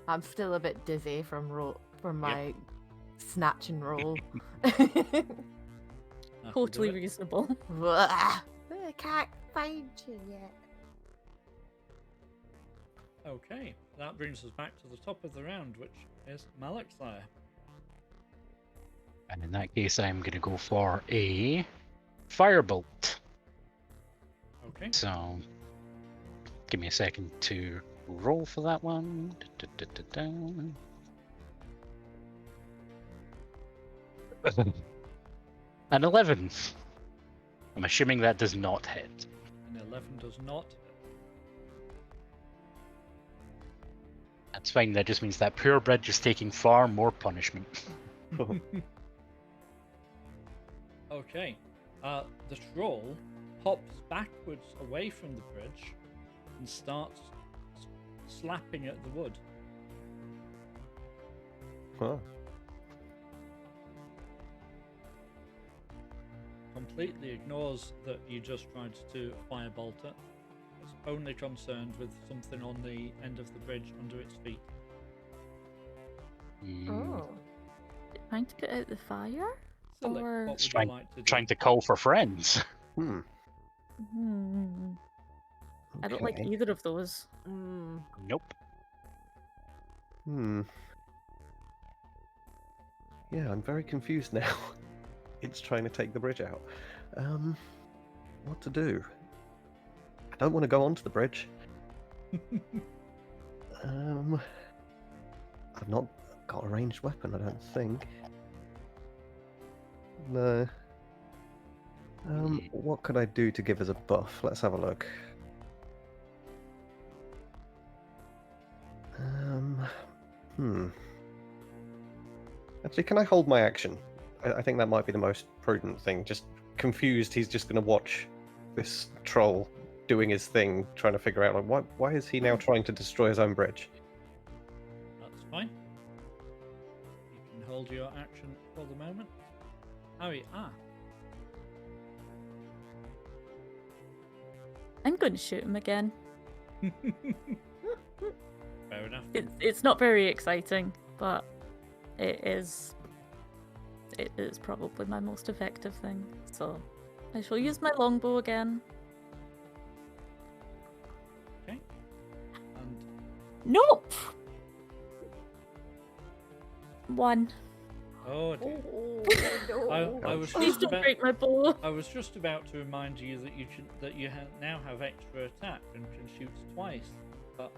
S4: I'm still a bit dizzy from my snatch and roll.
S1: That'll
S2: Totally
S1: do it.
S2: reasonable.
S6: I can't find you yet.
S1: Okay, that brings us back to the top of the round, which is Malakthire.
S5: And in that case, I'm going to go for a firebolt.
S1: Okay.
S5: So, give me a second to roll for that one. An 11. I'm assuming that does not hit.
S1: An 11 does not.
S5: That's fine, that just means that poor bridge is taking far more punishment.
S1: Okay. The troll hops backwards away from the bridge and starts slapping at the wood.
S3: Huh.
S1: Completely ignores that you just tried to firebolt it. It's only concerned with something on the end of the bridge under its feet.
S4: Oh.
S2: Trying to put out the fire?
S1: Silly,
S2: Or-
S1: what would
S5: Trying-
S1: you like to do?
S5: Trying to call for friends.
S3: Hmm.
S2: I don't like
S3: okay.
S2: either of those.
S5: Nope.
S3: Hmm. Yeah, I'm very confused now. It's trying to take the bridge out. What to do? I don't want to go onto the bridge. I've not got a ranged weapon, I don't think. No. What could I do to give us a buff? Let's have a look. Actually, can I hold my action? I think that might be the most prudent thing. Just confused, he's just going to watch this troll doing his thing, trying to figure out like why is he now trying to destroy his own bridge?
S1: That's fine. You can hold your action for the moment. Harry,
S2: I'm going to shoot him again.
S1: Fair enough.
S2: It's not very exciting, but it is probably my most effective thing. So I shall use my longbow again.
S1: And
S2: Nope. 1.
S1: oh dear. I was
S2: Please
S1: just
S2: don't
S1: about
S2: break my bow.
S1: I was just about to remind you that you now have extra attack and can shoot twice, but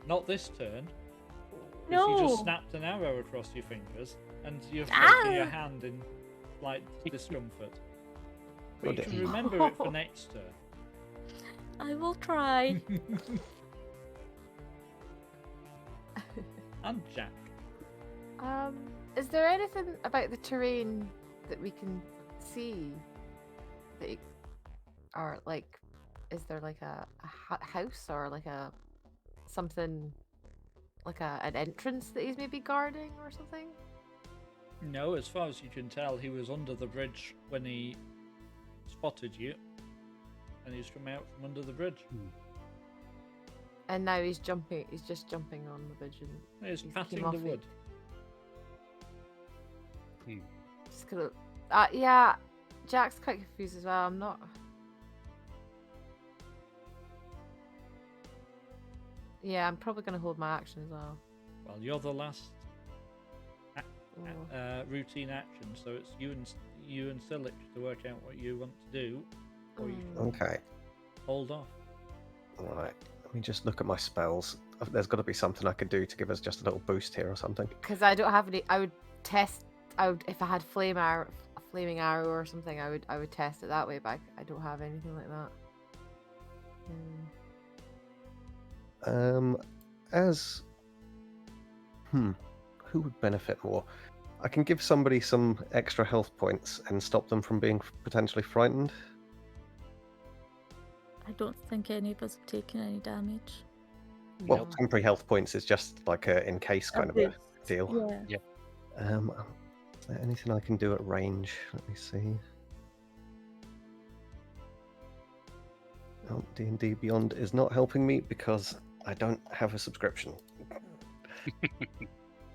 S1: not this turn. 'Cause you
S2: No.
S1: just snapped an arrow across your fingers, and you're
S2: Ah!
S1: taking your hand in slight discomfort. But you
S3: Good.
S1: can remember it for next turn.
S2: I will try.
S1: And Jack.
S4: Is there anything about the terrain that we can see? Or like, is there like a house or like something like an entrance that he's maybe guarding or something?
S1: No, as far as you can tell, he was under the bridge when he spotted you, and he's come out from under the bridge.
S4: And now he's jumping. He's just jumping on the bridge and
S1: He's
S4: came
S1: patting
S4: off
S1: the
S4: it.
S1: wood.
S4: Just gonna. Yeah, Jack's quite confused as well. I'm not. Yeah, I'm probably gonna hold my action as well.
S1: Well, you're the last
S4: Oh.
S1: routine action, so it's you and Silic to work out what you want to do, or you can
S3: Okay.
S1: hold off.
S3: Right. Let me just look at my spells. There's got to be something I could do to give us just a little boost here or something.
S4: Because I don't have any. I would test. If I had flaming arrow or something. I would test it that way, but I don't have anything like that.
S3: As who would benefit more? I can give somebody some extra health points and stop them from being potentially frightened.
S2: I don't think any of us have taken any damage.
S3: Well,
S4: No.
S3: temporary health points is just like a in case kind of a
S2: boost,
S3: deal.
S2: Yeah.
S3: Is there anything I can do at range? Let me see. Oh, D&D Beyond is not helping me because I don't have a subscription.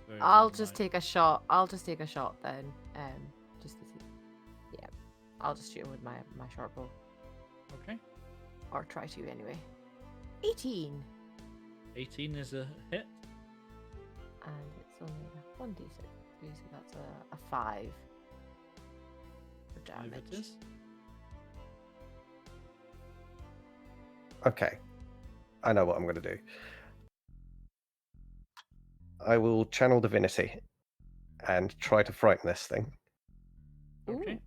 S1: Very
S4: I'll
S1: good
S4: just
S1: night.
S4: take a shot. I'll just take a shot then. Just to see. Yeah, I'll just shoot him with my short bow,
S1: Okay.
S4: or try to anyway. 18,
S1: 18 is a hit.
S4: and it's only a 1d6. So that's a 5 for
S1: Five
S4: damage.
S1: it is.
S3: Okay. I know what I'm going to do. I will channel divinity and try to frighten this thing.
S1: Okay.
S4: Ooh.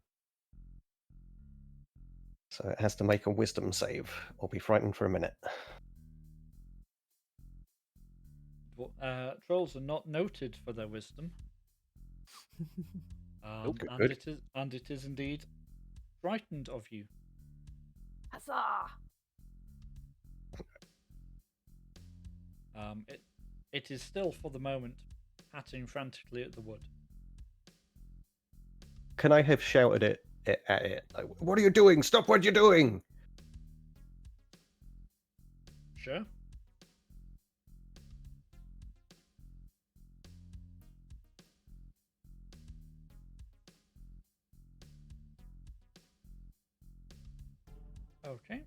S3: So it has to make a wisdom save or be frightened for a minute.
S1: Trolls are not noted for their wisdom.
S3: Good,
S1: And
S3: good.
S1: it is indeed frightened of you.
S4: Huzzah!
S1: It is still for the moment patting frantically at the wood.
S3: Can I have shouted it at it? Like, what are you doing? Stop what you're doing!
S1: Sure. Okay.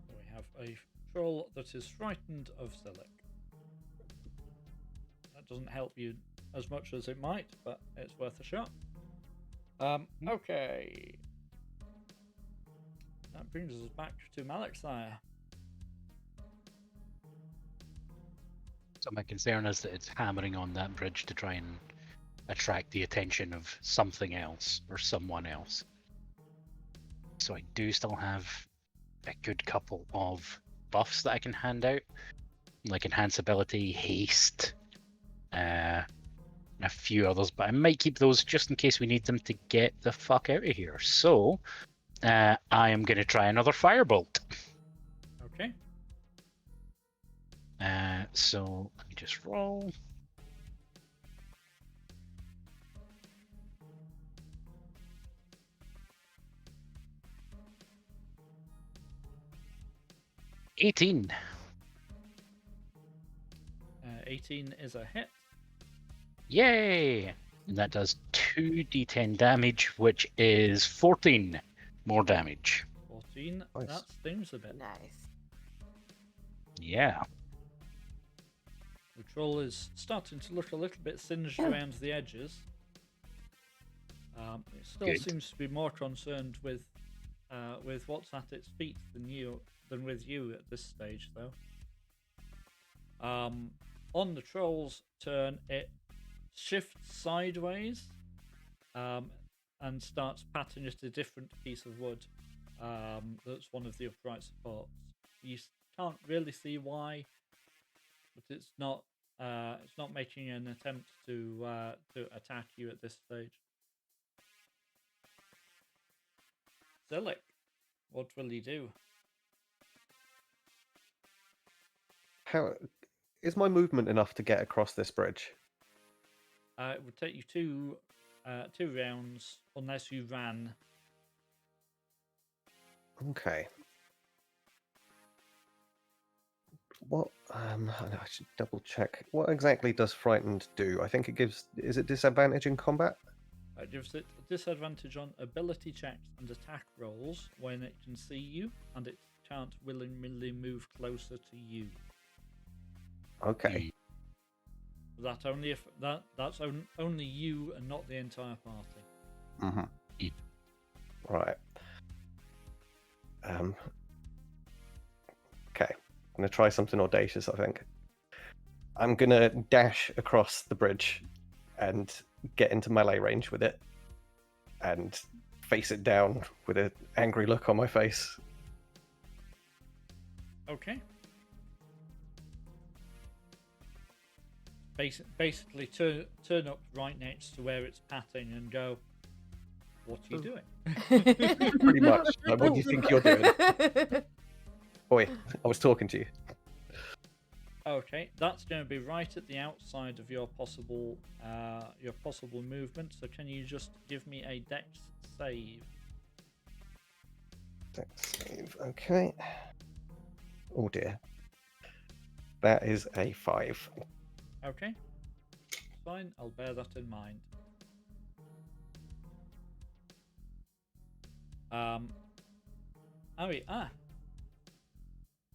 S1: We have a troll that is frightened of Silic. That doesn't help you as much as it might, but it's worth a shot. Okay. That brings us back to Malixire.
S5: So my concern is that it's hammering on that bridge to try and attract the attention of something else or someone else. So I do still have a good couple of buffs that I can hand out, like enhance ability, haste, and a few others, but I might keep those just in case we need them to get the fuck out of here. So I am going to try another firebolt.
S1: Okay.
S5: So let me just roll. $18.
S1: 18 is a hit.
S5: Yay! And that does 2d10 damage, which is 14 more damage.
S1: 14.
S3: Nice.
S1: That stings a bit.
S4: Nice.
S5: Yeah.
S1: The troll is starting to look a little bit singed around the edges. It still
S5: Good.
S1: seems to be more concerned with what's at its feet than with you at this stage, though. On the troll's turn, it shifts sideways and starts patting at a different piece of wood that's one of the upright supports. You can't really see why, but it's not making an attempt to attack you at this stage. Silic, what will he do?
S3: How Is my movement enough to get across this bridge?
S1: It would take you two rounds unless you ran.
S3: Okay. What? I should double check. What exactly does frightened do? I think it gives. Is it disadvantage in combat?
S1: It gives it a disadvantage on ability checks and attack rolls when it can see you, and it can't willingly move closer to you.
S3: Okay.
S1: That's only if that's only you and not the entire party.
S3: Mm-hmm. Right. Okay. I'm gonna try something audacious. I think. I'm gonna dash across the bridge and get into melee range with it, and face it down with an angry look on my face.
S1: Okay. Basically, turn up right next to where it's patting and go, "What are you doing?"
S3: Pretty much. Like, what do you think you're doing? Boy, I was talking to you.
S1: Okay, that's going to be right at the outside of your possible movement. So can you just give me a Dex save?
S3: Dex save. Okay. Oh dear. That is a 5.
S1: Okay, fine. I'll bear that in mind. Ari,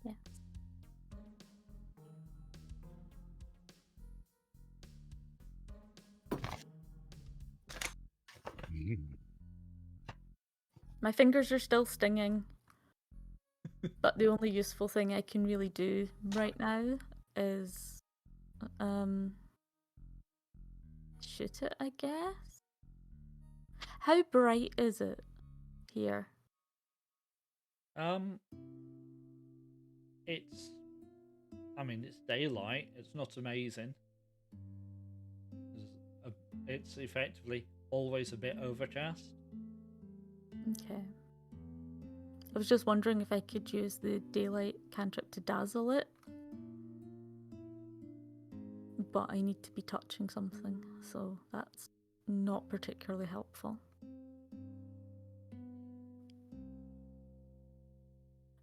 S2: Yeah. My fingers are still stinging, but the only useful thing I can really do right now is shoot it, I guess. How bright is it here?
S1: It's daylight. It's not amazing. It's effectively always a bit overcast.
S2: Okay. I was just wondering if I could use the daylight cantrip to dazzle it. But I need to be touching something, so that's not particularly helpful.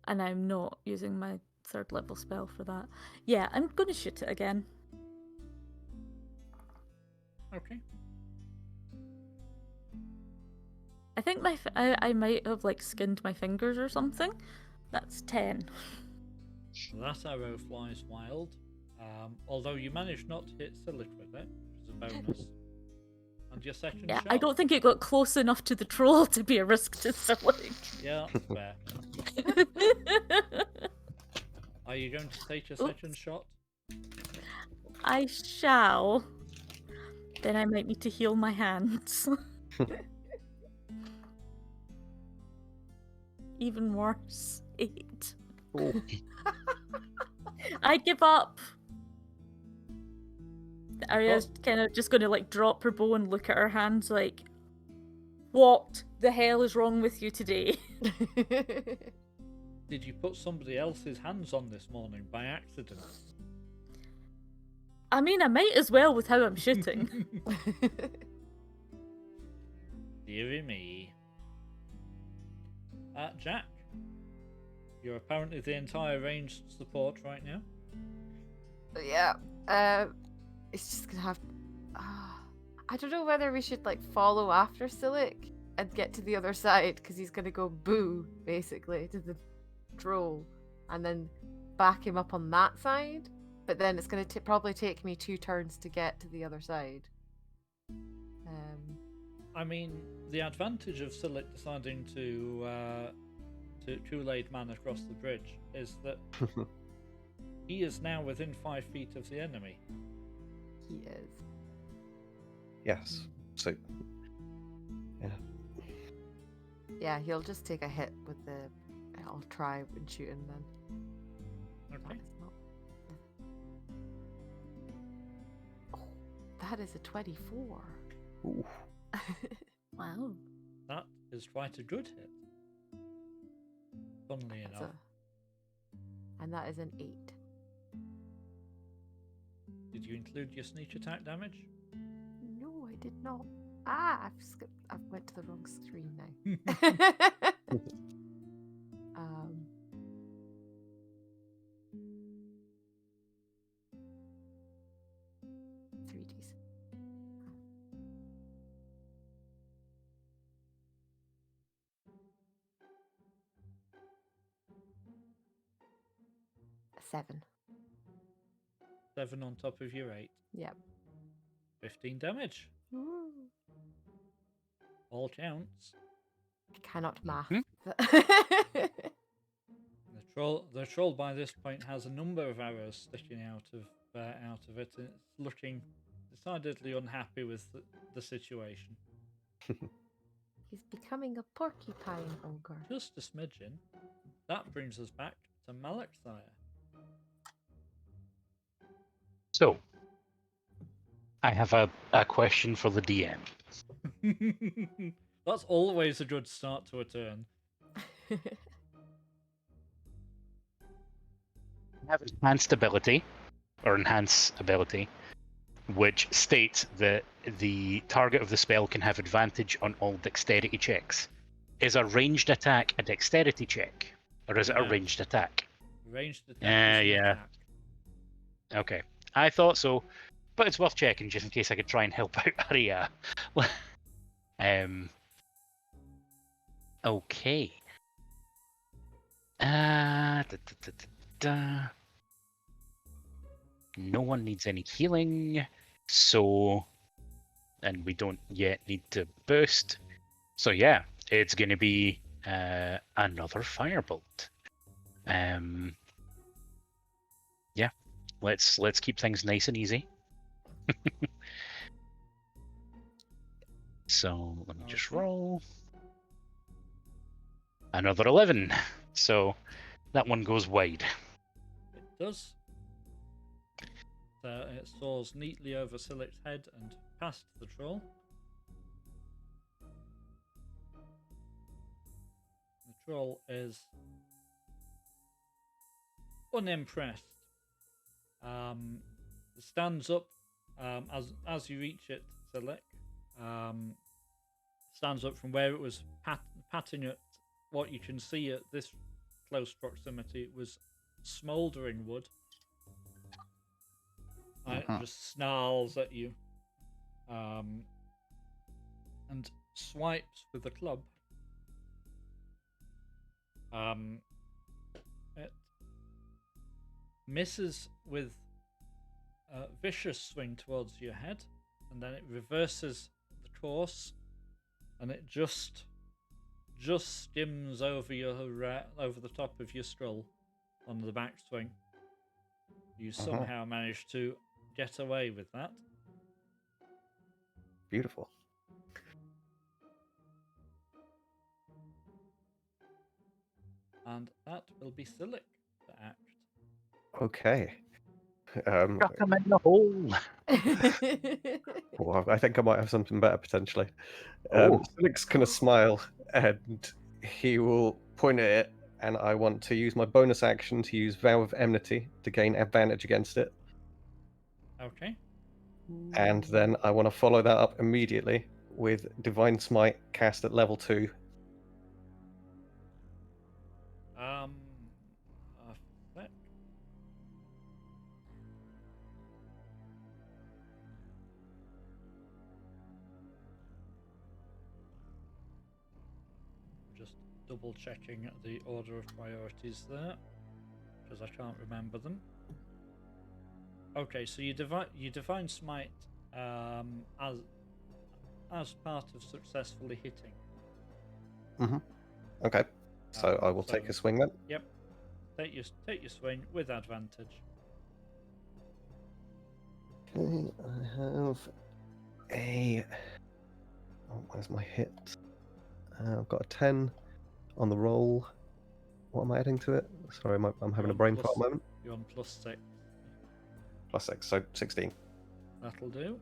S2: And I'm not using my 3rd level spell for that. Yeah, I'm going to shoot it again.
S1: Okay.
S2: I think I might have skinned my fingers or something. That's 10.
S1: That arrow flies wild. Although you managed not to hit Silic with it, which is a bonus. And your second shot.
S2: I don't think it got close enough to the troll to be a risk to Silic.
S1: Yeah, that's fair. Are you going to take your second shot?
S2: I shall. Then I might need to heal my hands. Even worse. 8.
S3: Ooh.
S2: I give up. Arya's kind of just going to drop her bow and look at her hands like, what the hell is wrong with you today?
S1: Did you put somebody else's hands on this morning by accident?
S2: I mean, I might as well with how I'm shooting.
S1: Deary me. Jack, you're apparently the entire ranged support right now.
S4: Yeah. It's just gonna have. I don't know whether we should follow after Silic and get to the other side because he's gonna go boo basically to the troll, and then back him up on that side. But then it's gonna probably take me 2 turns to get to the other side.
S1: I mean, the advantage of Silic deciding to Kool-Aid Man across the bridge is that he is now within 5 feet of the enemy.
S4: He is.
S3: Yes. So. Yeah.
S4: Yeah, he'll just take a hit with the. I'll try and shoot him then.
S1: Okay.
S4: That is a 24.
S3: Ooh.
S2: Wow.
S1: That is quite a good hit. Funnily enough.
S4: And that is an 8.
S1: Did you include your sneak attack damage?
S4: No, I did not. I've skipped. I went to the wrong screen now. 3Ds. A 7.
S1: 7 on top of your 8.
S4: Yep.
S1: 15 damage.
S4: Ooh.
S1: All counts.
S4: I cannot math.
S1: The troll by this point has a number of arrows sticking out of it, and it's looking decidedly unhappy with the situation.
S4: He's becoming a porcupine ogre.
S1: Just a smidgen. That brings us back to Malakthire.
S5: So, I have a question for the DM.
S1: That's always a good start to a turn.
S5: I have enhanced ability, which states that the target of the spell can have advantage on all dexterity checks. Is a ranged attack a dexterity check, or is it a
S1: No.
S5: ranged attack?
S1: Ranged attack. Is an
S5: Yeah.
S1: attack.
S5: Okay, I thought so, but it's worth checking just in case I could try and help out Aria. Okay. No one needs any healing, so, and we don't yet need to boost. So yeah, it's going to be another firebolt. Yeah, let's keep things nice and easy. So let me just
S1: Okay.
S5: roll. Another 11. So that one goes wide.
S1: It does. It soars neatly over Silic's head and past the troll. The troll is unimpressed. It stands up as you reach it, Silic. Stands up from where it was patting at what you can see at this close proximity. It was smouldering wood. It just snarls at you, and swipes with the club. It misses with a vicious swing towards your head, and then it reverses the course, and it just skims over over the top of your skull on the backswing. You somehow manage to get away with that.
S3: Beautiful.
S1: And that will be Silic to act.
S3: Okay.
S5: Got him in the hole.
S3: Well, I think I might have something better potentially.
S5: Oh.
S3: Silic's gonna smile and he will point at it, and I want to use my bonus action to use Vow of Enmity to gain advantage against it.
S1: Okay.
S3: And then I want to follow that up immediately with Divine Smite cast at level 2.
S1: A sec. Just double checking the order of priorities there, because I can't remember them. Okay, so you divine smite as part of successfully hitting.
S3: Okay. So I will take a swing then.
S1: Yep. Take your swing with advantage.
S3: Okay, I have a. Oh, where's my hit? I've got a 10 on the roll. What am I adding to it? Sorry, I'm having a brain fart moment.
S1: You're on +6.
S3: +6, so 16.
S1: That'll do.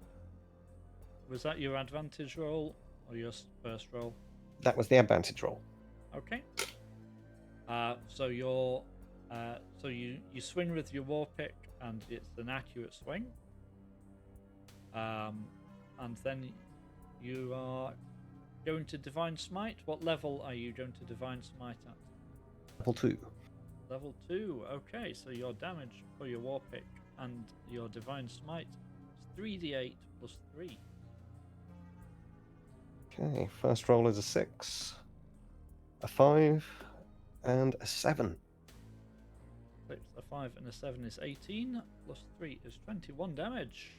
S1: Was that your advantage roll or your first roll?
S3: That was the advantage roll.
S1: Okay. So you swing with your war pick, and it's an accurate swing. And then you are going to Divine Smite. What level are you going to Divine Smite at?
S3: Level 2.
S1: Level 2. Okay, so your damage for your War Pick and your Divine Smite is 3d8 plus 3.
S3: Okay, first roll is a 6, a 5, and a 7.
S1: 6, a 5, and a 7 is 18, plus 3 is 21 damage.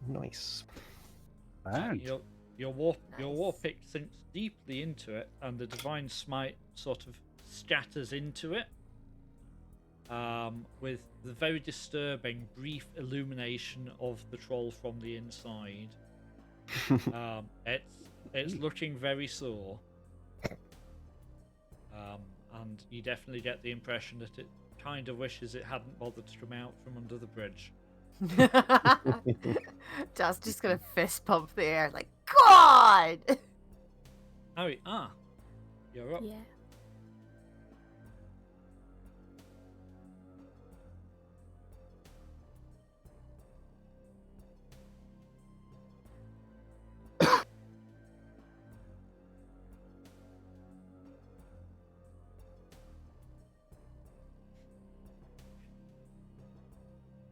S3: Nice.
S5: And
S1: Your war
S4: Nice.
S1: pick sinks deeply into it, and the Divine Smite sort of scatters into it, with the very disturbing brief illumination of the troll from the inside. It's looking very sore, and you definitely get the impression that it kind of wishes it hadn't bothered to come out from under the bridge.
S4: Jazz just gonna fist pump the air like, God!
S1: Harry, you're up.
S2: Yeah.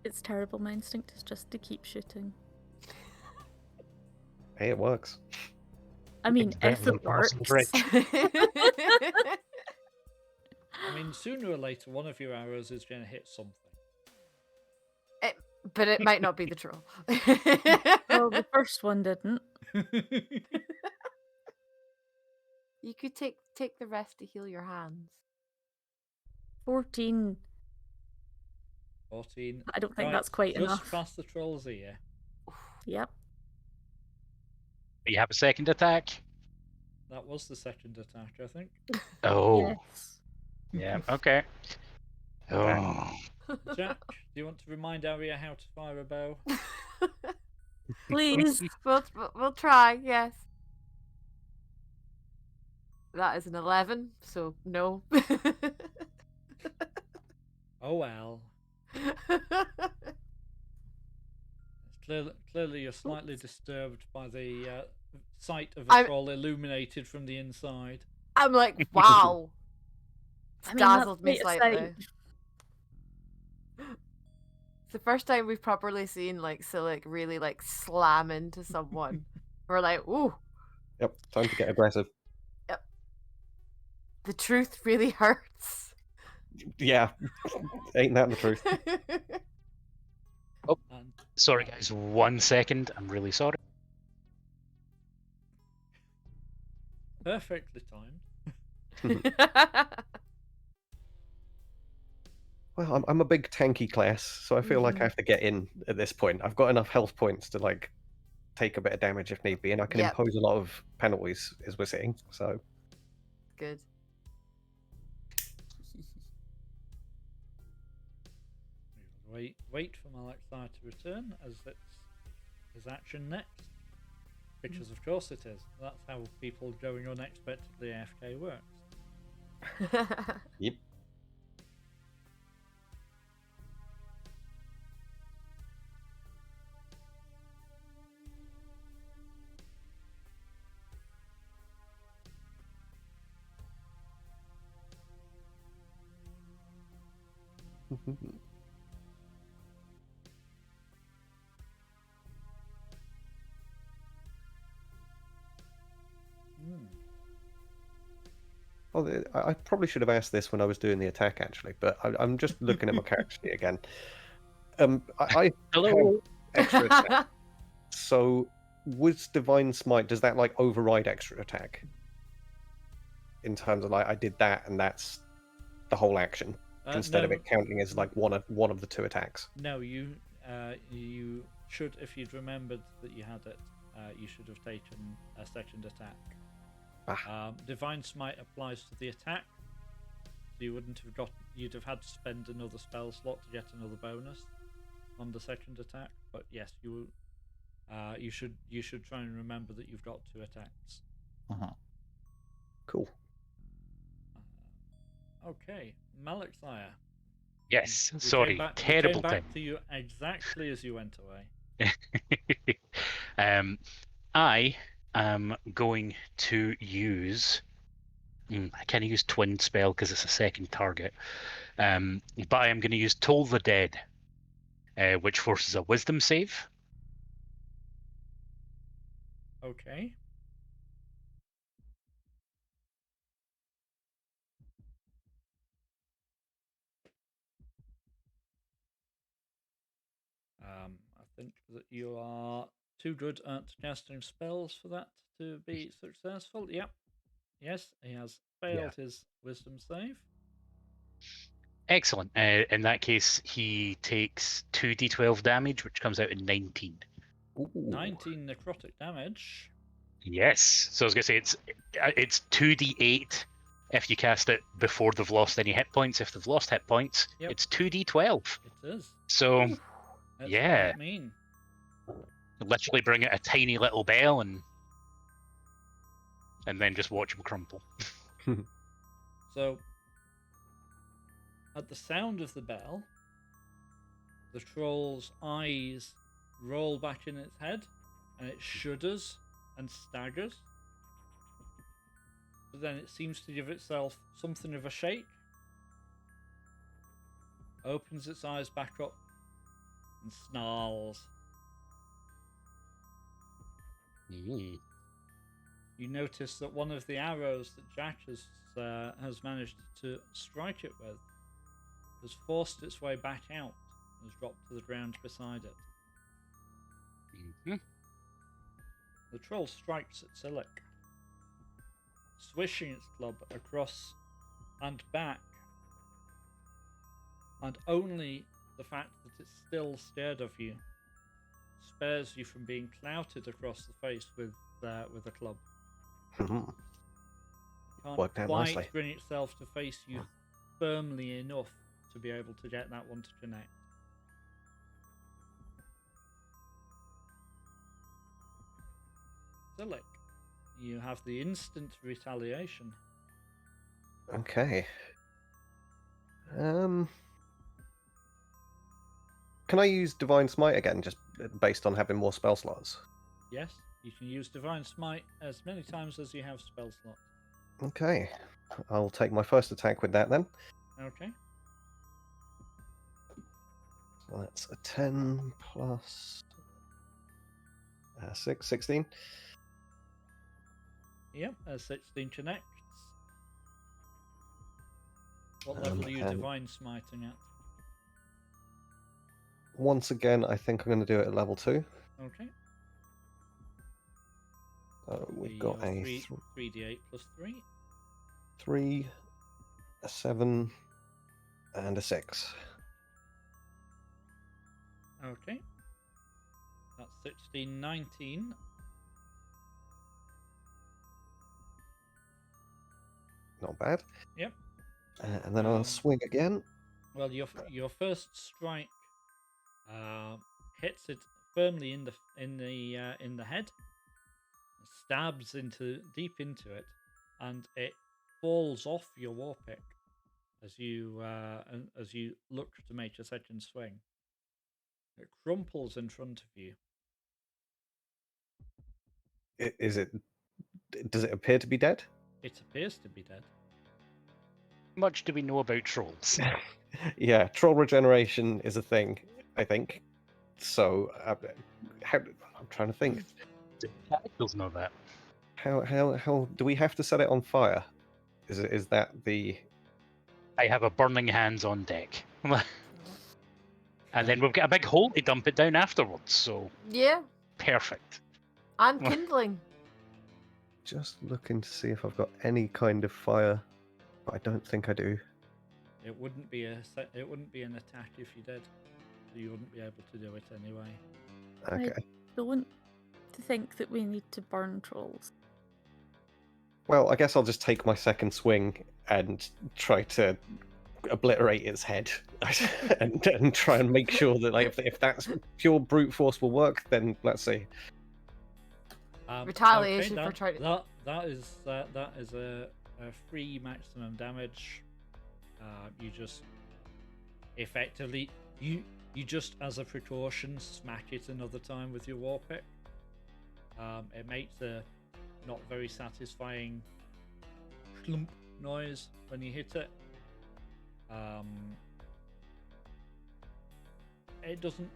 S2: It's terrible. My instinct is just to keep shooting.
S3: Hey, it works.
S2: I mean, if
S5: Exactly,
S2: it works.
S5: awesome trick.
S1: I mean, sooner or later, one of your arrows is going to hit something.
S4: But it might not be the troll.
S2: Well, the first one didn't.
S4: You could take the rest to heal your hands.
S2: 14.
S1: 14.
S2: I don't think
S1: Right,
S2: that's quite
S1: just
S2: enough.
S1: past the troll's ear.
S2: Yep.
S5: You have a second attack?
S1: That was the second attack, I think.
S5: Oh,
S2: Yes.
S5: yeah, okay. Oh,
S1: Jack, do you want to remind Aria how to fire a bow?
S2: Please.
S4: We'll try. Yes. That is an 11, so no.
S1: Oh well. Clearly you're slightly disturbed by the sight of a troll illuminated from the inside.
S4: I'm like, wow.
S2: I mean,
S4: Dazzled
S2: that's
S4: me
S2: quite a
S4: slightly.
S2: sight.
S4: It's the first time we've properly seen like Silic really like slam into someone. We're like, ooh,
S3: Yep, time to get aggressive.
S4: the truth really hurts.
S3: Yeah, ain't that the truth?
S1: And
S5: sorry guys, 1 second. I'm really sorry.
S1: perfectly timed.
S3: Well, I'm a big tanky class, so I feel like I have to get in at this point. I've got enough health points to like take a bit of damage if need be, and I can
S4: Yep.
S3: impose a lot of penalties, as we're seeing. So
S4: Good.
S1: Wait for Malakthar to return, as it's his action next. Because of course it is. That's how people going unexpectedly AFK works.
S3: yep. Well, I probably should have asked this when I was doing the attack, actually, but I'm just looking at my character sheet again. I
S5: Hello.
S3: have extra attack. So, was Divine Smite, does that like override extra attack? In terms of like, I did that and that's the whole action, instead of
S1: No.
S3: it counting as like one of the two attacks.
S1: No, you should, if you'd remembered that you had it, you should have taken a second attack. Divine Smite applies to the attack, so you wouldn't have you'd have had to spend another spell slot to get another bonus on the second attack. But yes, you should try and remember that you've got 2 attacks.
S3: Cool.
S1: Okay, Malakthar.
S5: Yes,
S1: We
S5: sorry,
S1: came back
S5: terrible
S1: to
S5: time.
S1: you exactly as you went away.
S5: I am going to use. I can't use twin spell because it's a second target. But I am going to use Toll the Dead, which forces a Wisdom save.
S1: Okay. I think that you are too good at casting spells for that to be successful. Yep. Yes, he has failed his wisdom save.
S5: Excellent. In that case, he takes 2d12 damage, which comes out in 19.
S3: Ooh.
S1: 19 necrotic damage.
S5: Yes. So I was going to say it's 2d8 if you cast it before they've lost any hit points. If they've lost hit points, it's 2d12.
S1: It is.
S5: So,
S1: That's
S5: yeah.
S1: quite mean.
S5: Literally bring out a tiny little bell and then just watch him crumple.
S1: So, at the sound of the bell, the troll's eyes roll back in its head, and it shudders and staggers. But then it seems to give itself something of a shake, opens its eyes back up, and snarls. You notice that one of the arrows that Jack has managed to strike it with has forced its way back out and has dropped to the ground beside it. The troll strikes at Silic, swishing its club across and back, and only the fact that it's still scared of you spares you from being clouted across the face with a club. Can't
S3: Worked out
S1: quite
S3: nicely.
S1: bring itself to face you firmly enough to be able to get that one to connect. Silic, you have the instant retaliation.
S3: Okay. Can I use Divine Smite again, just based on having more spell slots?
S1: Yes, you can use Divine Smite as many times as you have spell slots.
S3: Okay. I'll take my first attack with that then.
S1: Okay.
S3: So that's a 10 plus 6, 16.
S1: Yep, a 16 connects. What level are you
S3: and
S1: Divine Smiting at?
S3: Once again, I think I'm going to do it at level 2.
S1: Okay.
S3: We've got a
S1: 3d8 plus 3.
S3: 3, a 7, and a 6.
S1: Okay. That's 16, 19.
S3: Not bad.
S1: Yep.
S3: And then I'll swing again.
S1: Well, your first strike hits it firmly in the head, stabs deep into it, and it falls off your war pick as you look to make a second swing. It crumples in front of you.
S3: Does it appear to be dead?
S1: It appears to be dead.
S5: Much do we know about trolls?
S3: Yeah, troll regeneration is a thing, I think. So, I'm trying to think.
S5: Characters know that.
S3: How do we have to set it on fire? Is that the?
S5: I have a burning hands on deck. And then we've got a big hole to dump it down afterwards, so
S4: Yeah,
S5: perfect.
S4: and kindling.
S3: Just looking to see if I've got any kind of fire, but I don't think I do.
S1: It wouldn't be an attack if you did. So you wouldn't be able to do it anyway.
S3: Okay.
S2: I don't think that we need to burn trolls.
S3: Well, I guess I'll just take my second swing and try to obliterate its head, and try and make sure that, like, if that's pure brute force will work, then let's see.
S4: Retaliation
S1: okay,
S4: for trying to.
S1: that is a free maximum damage. You just effectively You just, as a precaution, smack it another time with your war pick. It makes a not very satisfying clump noise when you hit it. It doesn't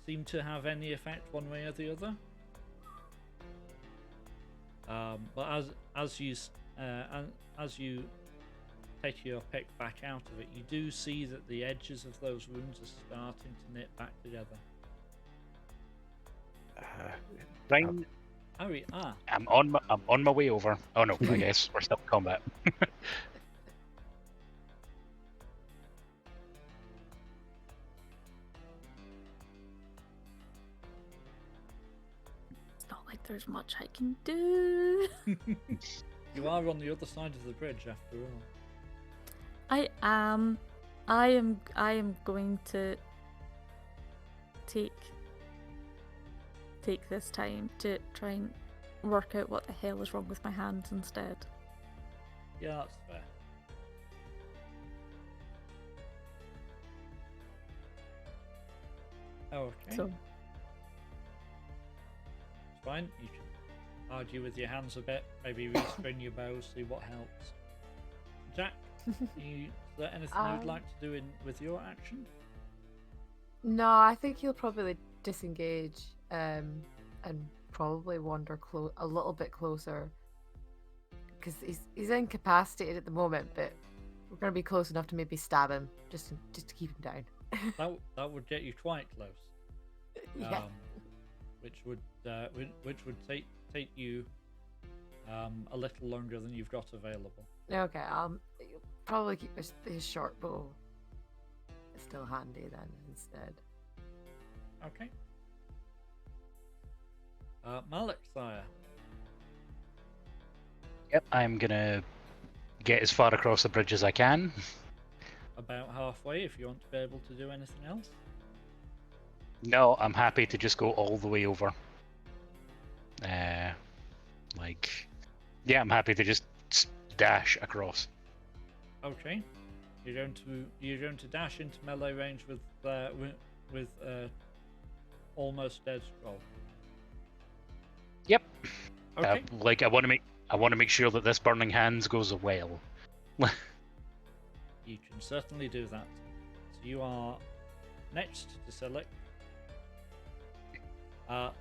S1: seem to have any effect one way or the other. But as you take your pick back out of it, you do see that the edges of those wounds are starting to knit back together.
S5: Fine. I'm on my way over. Oh no, I guess we're still in combat.
S2: It's not like there's much I can do.
S1: You are on the other side of the bridge after all.
S2: I am going to take this time to try and work out what the hell is wrong with my hands instead.
S1: Yeah, that's fair. Okay.
S2: So
S1: It's fine. You can argue with your hands a bit, maybe restring your bow, see what helps. Jack, is there anything you'd like to do with your action?
S4: No, I think he'll probably disengage and probably wander a little bit closer, because he's incapacitated at the moment, but we're going to be close enough to maybe stab him just to keep him down.
S1: That would get you quite close.
S4: Yeah.
S1: Which would take you a little longer than you've got available.
S4: Okay, I'll probably keep his short bow still handy then instead.
S1: Okay. Malexire.
S5: Yep, I'm gonna get as far across the bridge as I can.
S1: About halfway, if you want to be able to do anything else.
S5: No, I'm happy to just go all the way over. I'm happy to just dash across.
S1: Okay. You're going to dash into melee range with almost dead scroll.
S5: Yep.
S1: Okay.
S5: I want to make sure that this burning hands goes well.
S1: You can certainly do that. So you are next to Silic. The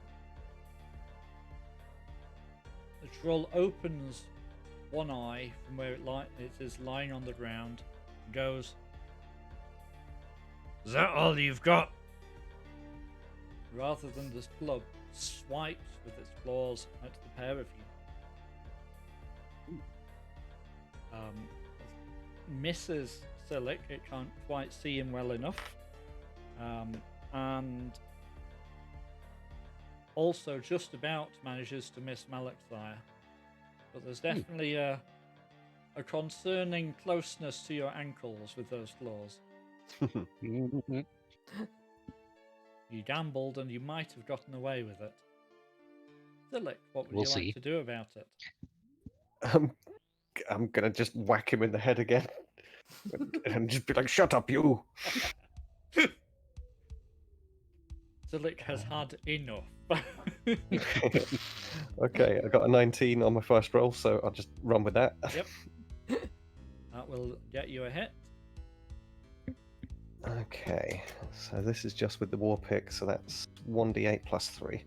S1: troll opens one eye from where it is lying on the ground and goes, "Is that all you've got?" Rather than this club, swipes with its claws at the pair of you. Misses Silic, it can't quite see him well enough. And also just about manages to miss Malexire. But there's definitely a concerning closeness to your ankles with those claws. You gambled and you might have gotten away with it. Silic, what would you like to do about it?
S3: I'm gonna just whack him in the head again. And just be like, "Shut up, you!"
S1: Silic has had enough.
S3: Okay, I got a 19 on my first roll, so I'll just run with that.
S1: Yep. That will get you a hit.
S3: Okay, so this is just with the war pick, so that's 1d8 plus 3.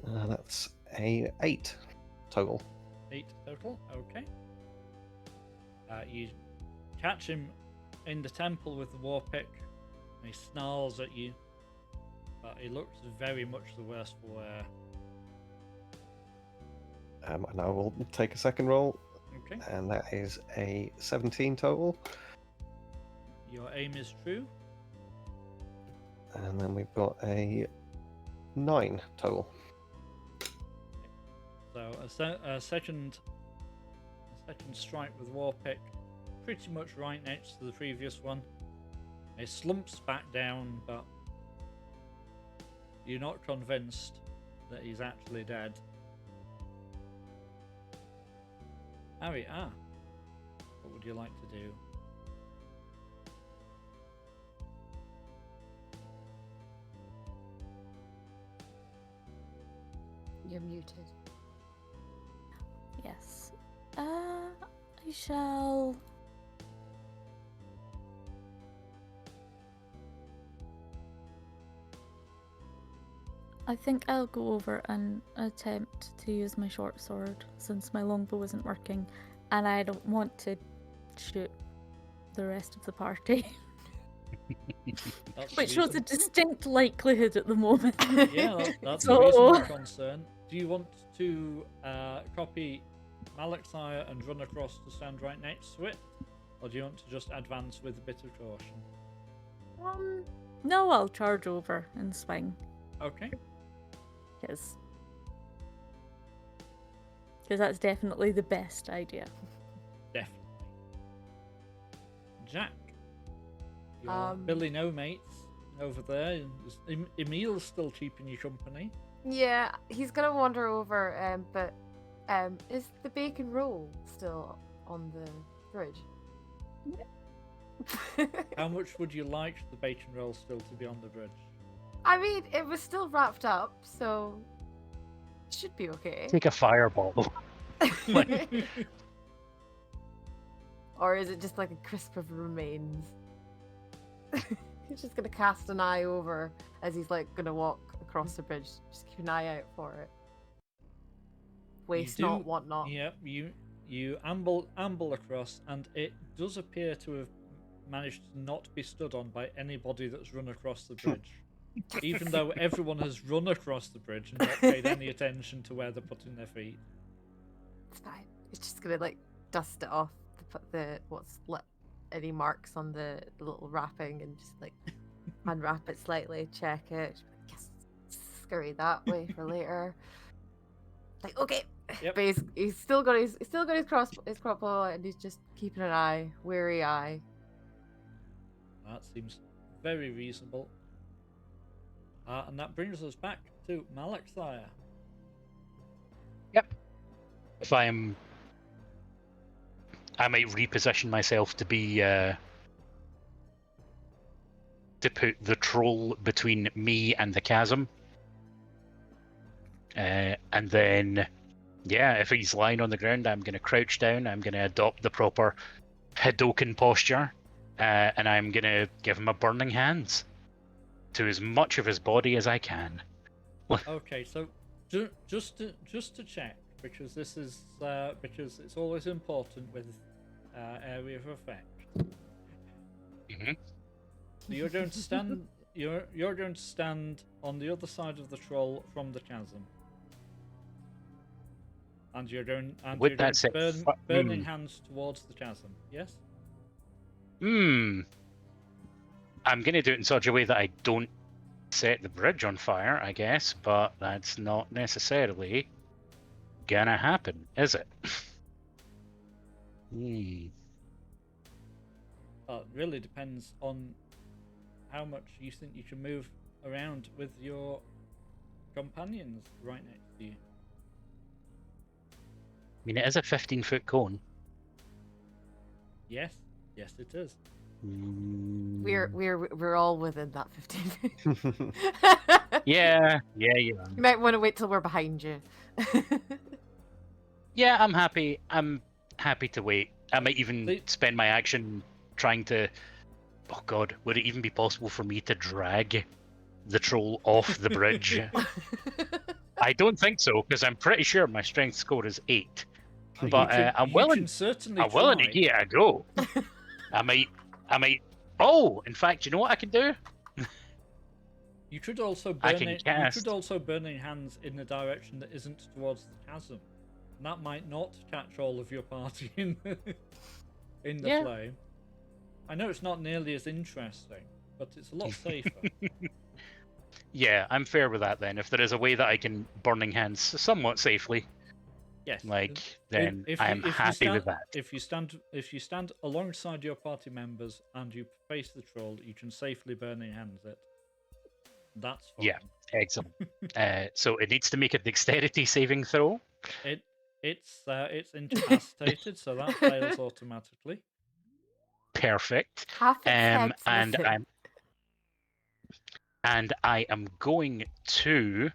S3: That's a 8 total.
S1: 8 total, okay. You catch him in the temple with the war pick, and he snarls at you, but he looks very much the worse for wear.
S3: And I will take a second roll,
S1: Okay.
S3: and that is a 17 total.
S1: Your aim is true.
S3: And then we've got a 9 total.
S1: So a second strike with war pick, pretty much right next to the previous one. It slumps back down, but you're not convinced that he's actually dead. Harry, what would you like to do?
S4: You're muted.
S2: Yes. I shall. I think I'll go over and attempt to use my short sword since my longbow isn't working, and I don't want to shoot the rest of the party,
S1: That's
S2: which shows a
S1: reason-
S2: distinct likelihood at the moment.
S1: Yeah, that's a
S2: So-
S1: reasonable concern. Do you want to copy Malakshire and run across to stand right next to it? Or do you want to just advance with a bit of caution?
S2: No, I'll charge over and swing.
S1: Okay.
S2: Because that's definitely the best idea.
S1: Definitely. Jack, your
S4: Um,
S1: Billy No mates over there. Emille's still keeping you company.
S4: Yeah, he's gonna wander over, but is the bacon roll still on the fridge?
S1: How much would you like the bacon roll still to be on the bridge?
S4: I mean, it was still wrapped up, so it should be okay.
S5: Take a fireball.
S4: Or is it just like a crisp of remains? He's just gonna cast an eye over as he's like gonna walk across the bridge. Just keep an eye out for it. Waste
S1: do-
S4: not, want not.
S1: Yep, you amble across, and it does appear to have managed to not be stood on by anybody that's run across the bridge. Even though everyone has run across the bridge and not paid any attention to where they're putting their feet.
S4: It's fine. It's just gonna like dust it off, any marks on the little wrapping, and just like unwrap it slightly, check it. Yes, scurry that way for later. Like okay,
S1: Yep.
S4: but he's still got his crossbow, and he's just keeping an eye, wary eye.
S1: That seems very reasonable. And that brings us back to Malakshire.
S5: If I might reposition myself to be to put the troll between me and the chasm, and then if he's lying on the ground, I'm going to crouch down. I'm going to adopt the proper Hadoken posture, and I'm going to give him a burning hands to as much of his body as I can.
S1: Okay, so just to check, because this is because it's always important with area of effect.
S5: Mm-hmm.
S1: So you're going to stand. You're going to stand on the other side of the troll from the chasm, and you're going to burning hands towards the chasm. Yes.
S5: I'm going to do it in such a way that I don't set the bridge on fire, I guess, but that's not necessarily gonna happen, is it?
S1: It really depends on how much you think you can move around with your companions right next to you.
S5: I mean, it is a 15-foot cone.
S1: Yes, it is.
S4: We're all within that 15 feet.
S5: Yeah.
S4: You might want to wait till we're behind you.
S5: Yeah, I'm happy. I'm happy to wait. I might even spend my action trying to... Oh god, would it even be possible for me to drag the troll off the bridge? I don't think so, because I'm pretty sure my strength score is 8. But I'm willing to give it a go. I might... Oh, in fact, you know what I can do?
S1: You could also burning hands in the direction that isn't towards the chasm. And that might not catch all of your party in the flame. I know it's not nearly as interesting, but it's a lot safer.
S5: Yeah, I'm fair with that then. If there is a way that I can burning hands somewhat safely,
S1: yes,
S5: then I'm happy with that.
S1: If you stand alongside your party members and you face the troll, you can safely burning hands it. That's fine.
S5: Yeah, excellent. So it needs to make a dexterity saving throw.
S1: It's incapacitated, so that fails automatically.
S5: Perfect.
S4: And
S5: I am going to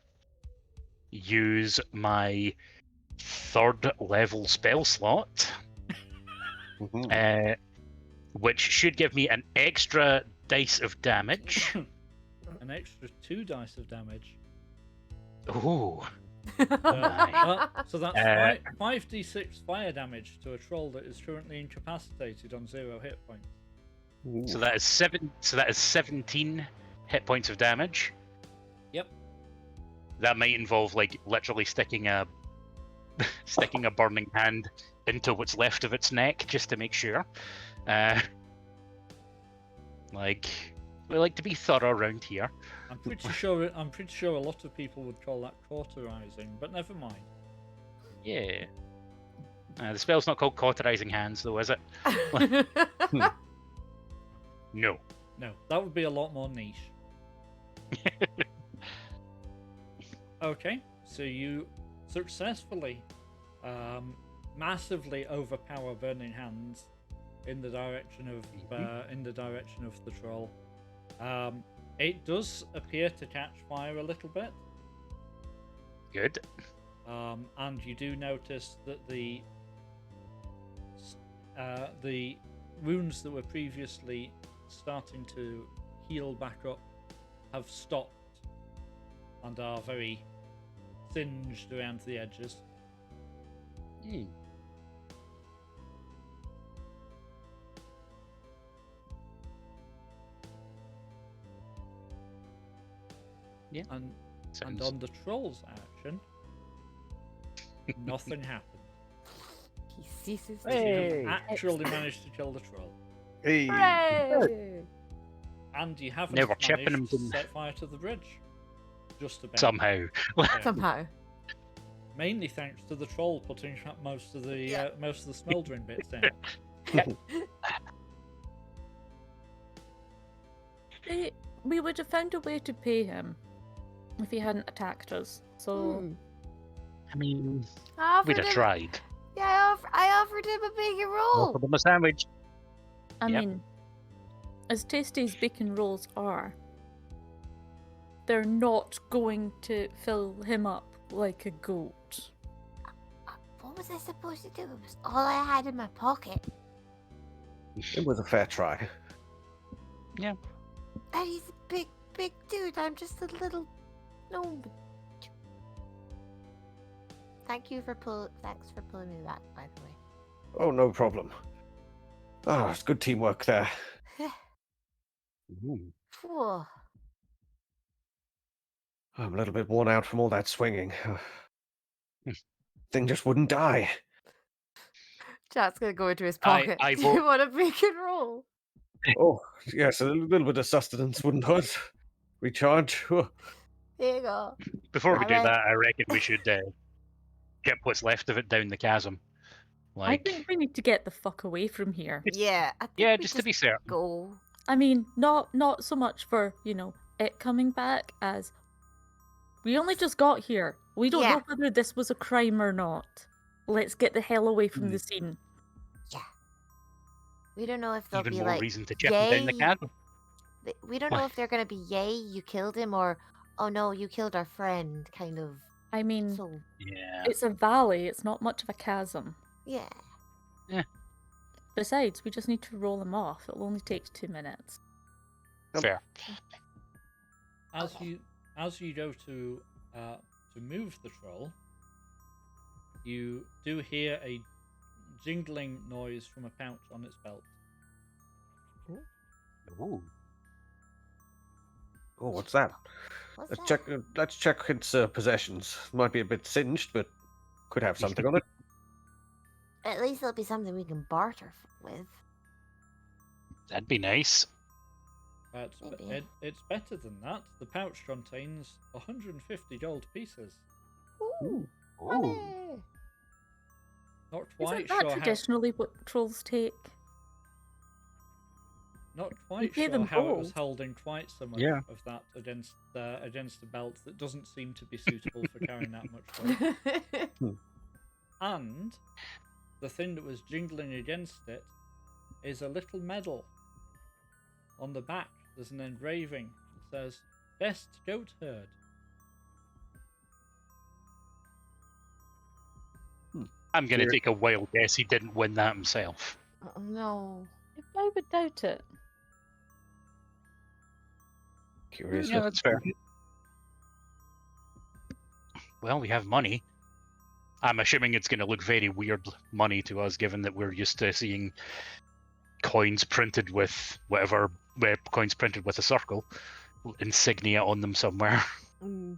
S5: use my 3rd level spell slot,
S3: Mhm.
S5: which should give me an extra dice of damage.
S1: An extra 2 dice of damage.
S5: Ooh.
S1: So that's
S5: Uh,
S1: 5d6 fire damage to a troll that is currently incapacitated on 0 hit points.
S5: So that is 17 hit points of damage.
S1: Yep.
S5: That might involve like literally sticking a burning hand into what's left of its neck just to make sure. Like we like to be thorough around here.
S1: I'm pretty sure a lot of people would call that cauterizing, but never mind.
S5: Yeah. The spell's not called cauterizing hands, though, is it? No.
S1: No, that would be a lot more niche. Okay, so you successfully massively overpower burning hands in the direction of the troll. It does appear to catch fire a little bit.
S5: Good.
S1: And you do notice that the wounds that were previously starting to heal back up have stopped and are very singed around the edges.
S5: Yeah.
S1: And
S5: Sounds...
S1: on the troll's action, nothing happened.
S4: He ceases to
S5: Hey!
S1: You have actually managed to kill the troll.
S3: Hey.
S4: Hooray!
S1: And you haven't
S5: Never chipping
S1: managed
S5: him
S1: to set fire to the bridge. Just about.
S5: Somehow.
S1: Yeah.
S4: Somehow.
S1: Mainly thanks to the troll putting most of the smouldering bits down.
S2: We would have found a way to pay him if he hadn't attacked us. So
S5: I mean,
S4: I
S5: we'd
S4: offered
S5: have
S4: him,
S5: tried.
S4: yeah, I offered him a bacon roll.
S5: Offered him a sandwich.
S2: I
S5: Yep.
S2: mean, as tasty as bacon rolls are, they're not going to fill him up like a goat.
S6: What was I supposed to do? It was all I had in my pocket.
S3: It was a fair try.
S6: And he's a big dude. I'm just a little gnome. Thanks for pulling me back, by the way.
S3: Oh, no problem. Ah, it's good teamwork there.
S5: Ooh.
S6: Whew.
S3: I'm a little bit worn out from all that swinging. Thing just wouldn't die.
S4: Jack's gonna go into his
S5: I
S4: pocket. Do
S5: vote-
S4: you want a bacon roll?
S3: Oh, yes, a little bit of sustenance wouldn't hurt. Recharge. Oh.
S4: Here you go.
S5: Before we do
S6: Alright.
S5: that, I reckon we should get what's left of it down the chasm.
S2: I think we need to get the fuck away from here.
S4: Yeah. I think
S5: Yeah,
S4: we
S5: just to be certain.
S4: go.
S2: I mean, not so much for, it coming back as we only just got here. We don't
S6: Yeah.
S2: know whether this was a crime or not. Let's get the hell away from
S5: Hmm.
S2: the scene.
S6: We don't know if they'll
S5: Even
S6: be
S5: more
S6: like,
S5: reason to chip him down the
S6: yay.
S5: chasm.
S6: We don't know if they're gonna be yay, you killed him, or oh no, you killed our friend, kind of.
S2: I mean,
S6: So
S5: Yeah.
S2: it's a valley, it's not much of a chasm.
S6: yeah.
S2: Besides, we just need to roll them off. It'll only take 2 minutes.
S5: Fair.
S1: As you go to move the troll, you do hear a jingling noise from a pouch on its belt.
S5: Ooh.
S3: Oh, what's that?
S6: What's
S3: Let's
S6: that?
S3: check its possessions. Might be a bit singed, but could have something on it.
S6: At least there'll be something we can barter with.
S5: That'd be nice.
S1: But
S6: Maybe.
S1: it's better than that. The pouch contains 150 gold pieces.
S6: Ooh.
S5: Ooh.
S6: money.
S1: Not quite
S2: Isn't that
S1: sure
S2: traditionally what trolls take?
S1: Not quite
S2: pay
S1: sure
S2: them
S1: how it was
S2: gold.
S1: holding quite so much
S5: Yeah.
S1: of that against a belt that doesn't seem to be suitable for carrying that much weight. And the thing that was jingling against it is a little medal. On the back, there's an engraving that says "Best Goat Herd."
S5: I'm going to
S3: Here.
S5: take a wild guess he didn't win that himself.
S4: Oh, no.
S2: I would doubt it.
S3: Curious.
S5: Yeah, that's fair. Well, we have money. I'm assuming it's going to look very weird money to us, given that we're used to seeing coins printed with whatever coins printed with a circle insignia on them somewhere.
S4: Mm.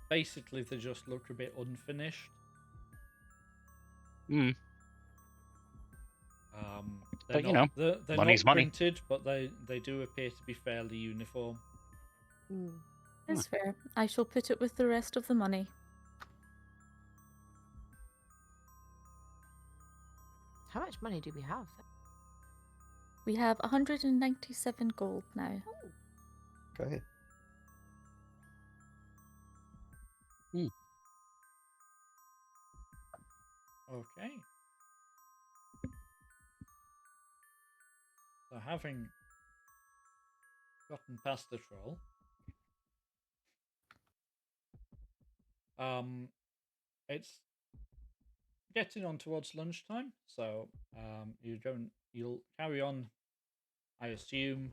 S1: Basically, they just look a bit unfinished.
S5: Hmm.
S1: They're
S5: But, you
S1: not,
S5: know,
S1: they're
S5: money's
S1: not
S5: money.
S1: printed, but they do appear to be fairly uniform.
S4: Mm.
S2: It's fair. I shall put it with the rest of the money.
S4: How much money do we have?
S2: We have 197 gold now.
S3: Okay.
S1: Okay. So having gotten past the troll, it's getting on towards lunchtime. So you'll carry on, I assume,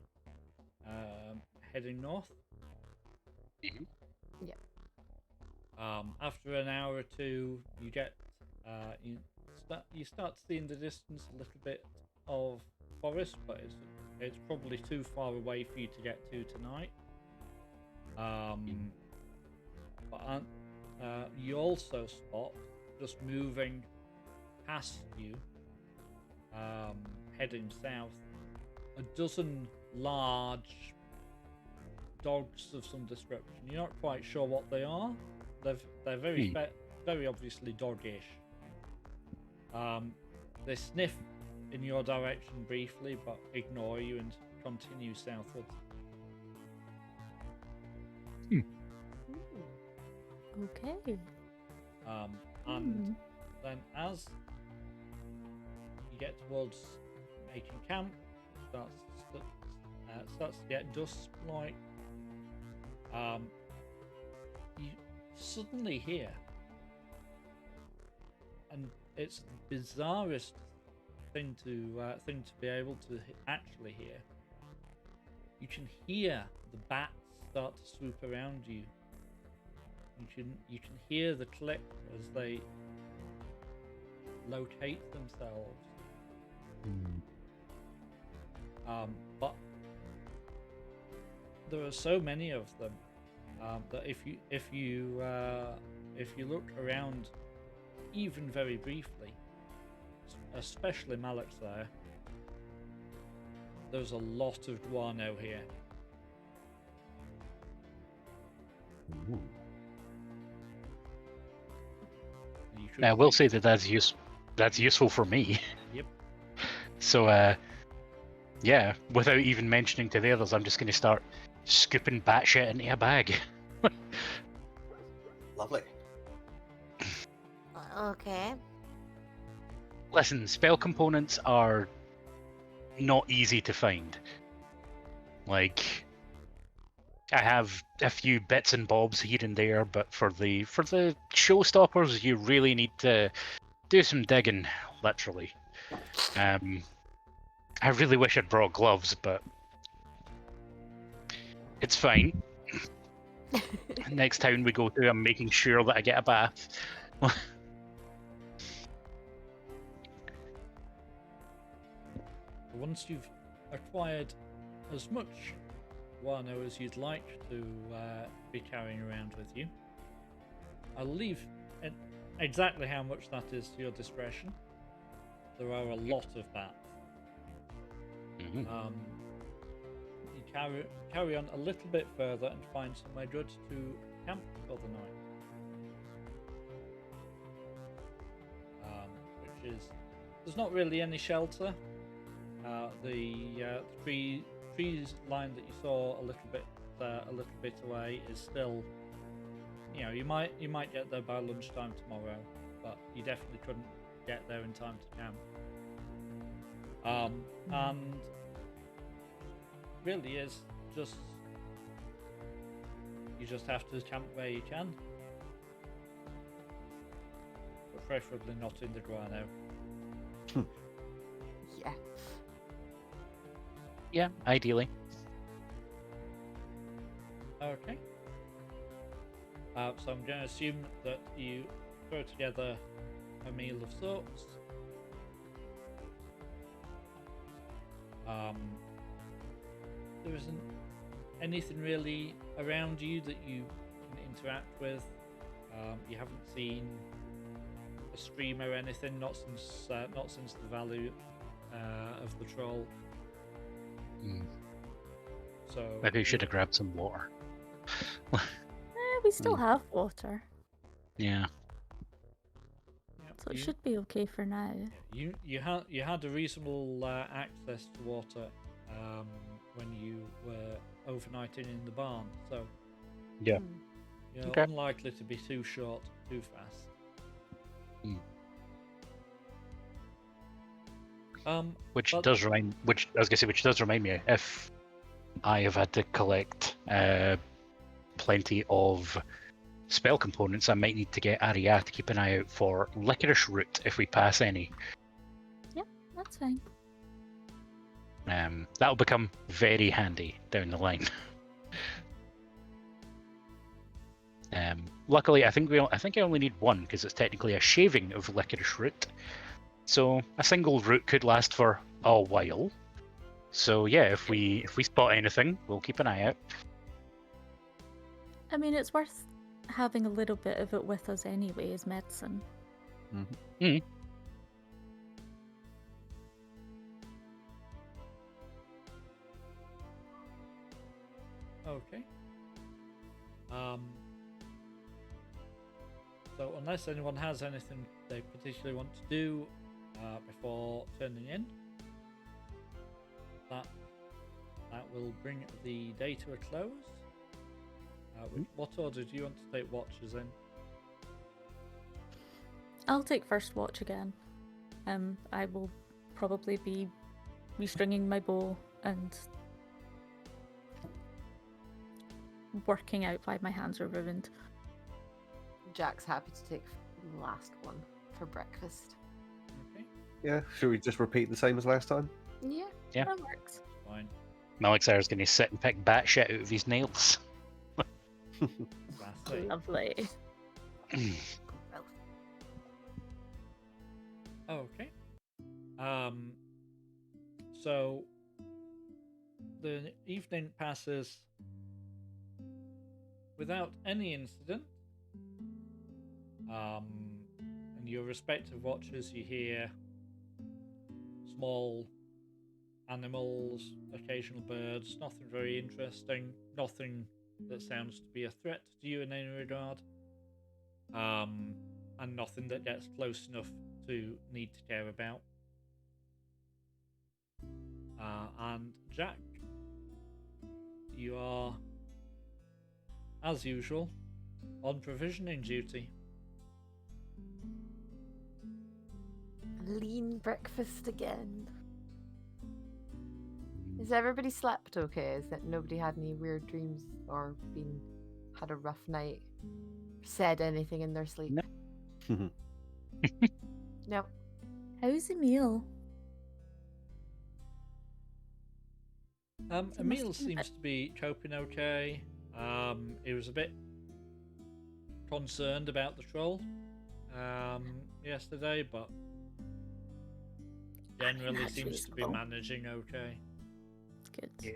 S1: heading north.
S5: Mhm.
S4: Yeah.
S1: After an hour or two, you get you start to see in the distance a little bit of forest, but it's probably too far away for you to get to tonight. But you also spot, just moving past you, heading south, a dozen large dogs of some description. You're not quite sure what they are. They're very very obviously doggish. They sniff in your direction briefly, but ignore you and continue southwards.
S2: Okay.
S1: And then as you get towards making camp, it starts to get dusk-like. You suddenly hear, and it's the bizarrest thing to be able to actually hear. You can hear the bats start to swoop around you. You can hear the click as they locate themselves. But there are so many of them that if you look around, even very briefly, especially Malak's there's a lot of guano here.
S5: Now, I will say that that's useful for me.
S1: Yep.
S5: So, yeah, without even mentioning to the others, I'm just going to start scooping batshit into a bag.
S3: Lovely.
S6: Okay.
S5: Listen, spell components are not easy to find. Like, I have a few bits and bobs here and there, but for the showstoppers, you really need to do some digging, literally. I really wish I'd brought gloves, but it's fine. Next town we go to, I'm making sure that I get a bath.
S1: Once you've acquired as much guano as you'd like to be carrying around with you, I'll leave exactly how much that is to your discretion. There are a lot of bats. You carry on a little bit further and find somewhere good to camp for the night. Which is, there's not really any shelter. The trees line that you saw a little bit away is still, you might get there by lunchtime tomorrow, but you definitely couldn't get there in time to camp. And really is just, you just have to camp where you can. preferably not in the guano.
S4: Yeah.
S5: Yeah, ideally.
S1: Okay. So I'm going to assume that you throw together a meal of sorts. There isn't anything really around you that you can interact with. You haven't seen a stream or anything, not since the Valley of the Troll. So
S5: Maybe we should have grabbed some water.
S2: We still have water,
S5: Yeah.
S2: so it should be okay for now.
S1: You had a reasonable access to water when you were overnighting in the barn, so
S5: Yeah.
S1: you're
S5: Okay.
S1: unlikely to be too short too fast.
S5: Which
S1: but-
S5: does remind me, if I have had to collect plenty of spell components, I might need to get Aria to keep an eye out for licorice root if we pass any.
S2: That's fine.
S5: That'll become very handy down the line. Luckily, I think I only need one because it's technically a shaving of licorice root, so a single root could last for a while. So yeah, if we spot anything, we'll keep an eye out.
S2: I mean, it's worth having a little bit of it with us anyway as medicine.
S1: Okay. So unless anyone has anything they particularly want to do before turning in, that will bring the day to a close. What order do you want to take watches in?
S2: I'll take first watch again. I will probably be restringing my bow and working out why my hands are ruined.
S4: Jack's happy to take the last one for breakfast.
S1: Okay,
S3: Yeah, should we just repeat the same as last time?
S4: Yeah.
S5: Yeah.
S2: That works.
S1: fine.
S5: Malixar's going to sit and pick bat shit out of his nails.
S1: Classic.
S2: Lovely.
S1: Okay. So the evening passes without any incident. And your respective watches, you hear small animals, occasional birds, nothing very interesting, nothing that sounds to be a threat to you in any regard, and nothing that gets close enough to need to care about. And Jack, you are, as usual, on provisioning duty.
S4: Lean breakfast again. Is everybody slept okay? Is that nobody had any weird dreams or had a rough night? Said anything in their sleep?
S5: No.
S4: No.
S2: How's Emille?
S1: Emille seems to be coping okay. He was a bit concerned about the troll yesterday, but generally
S2: that's
S1: seems to be
S2: reasonable.
S1: managing okay.
S2: Good.
S5: Yeah.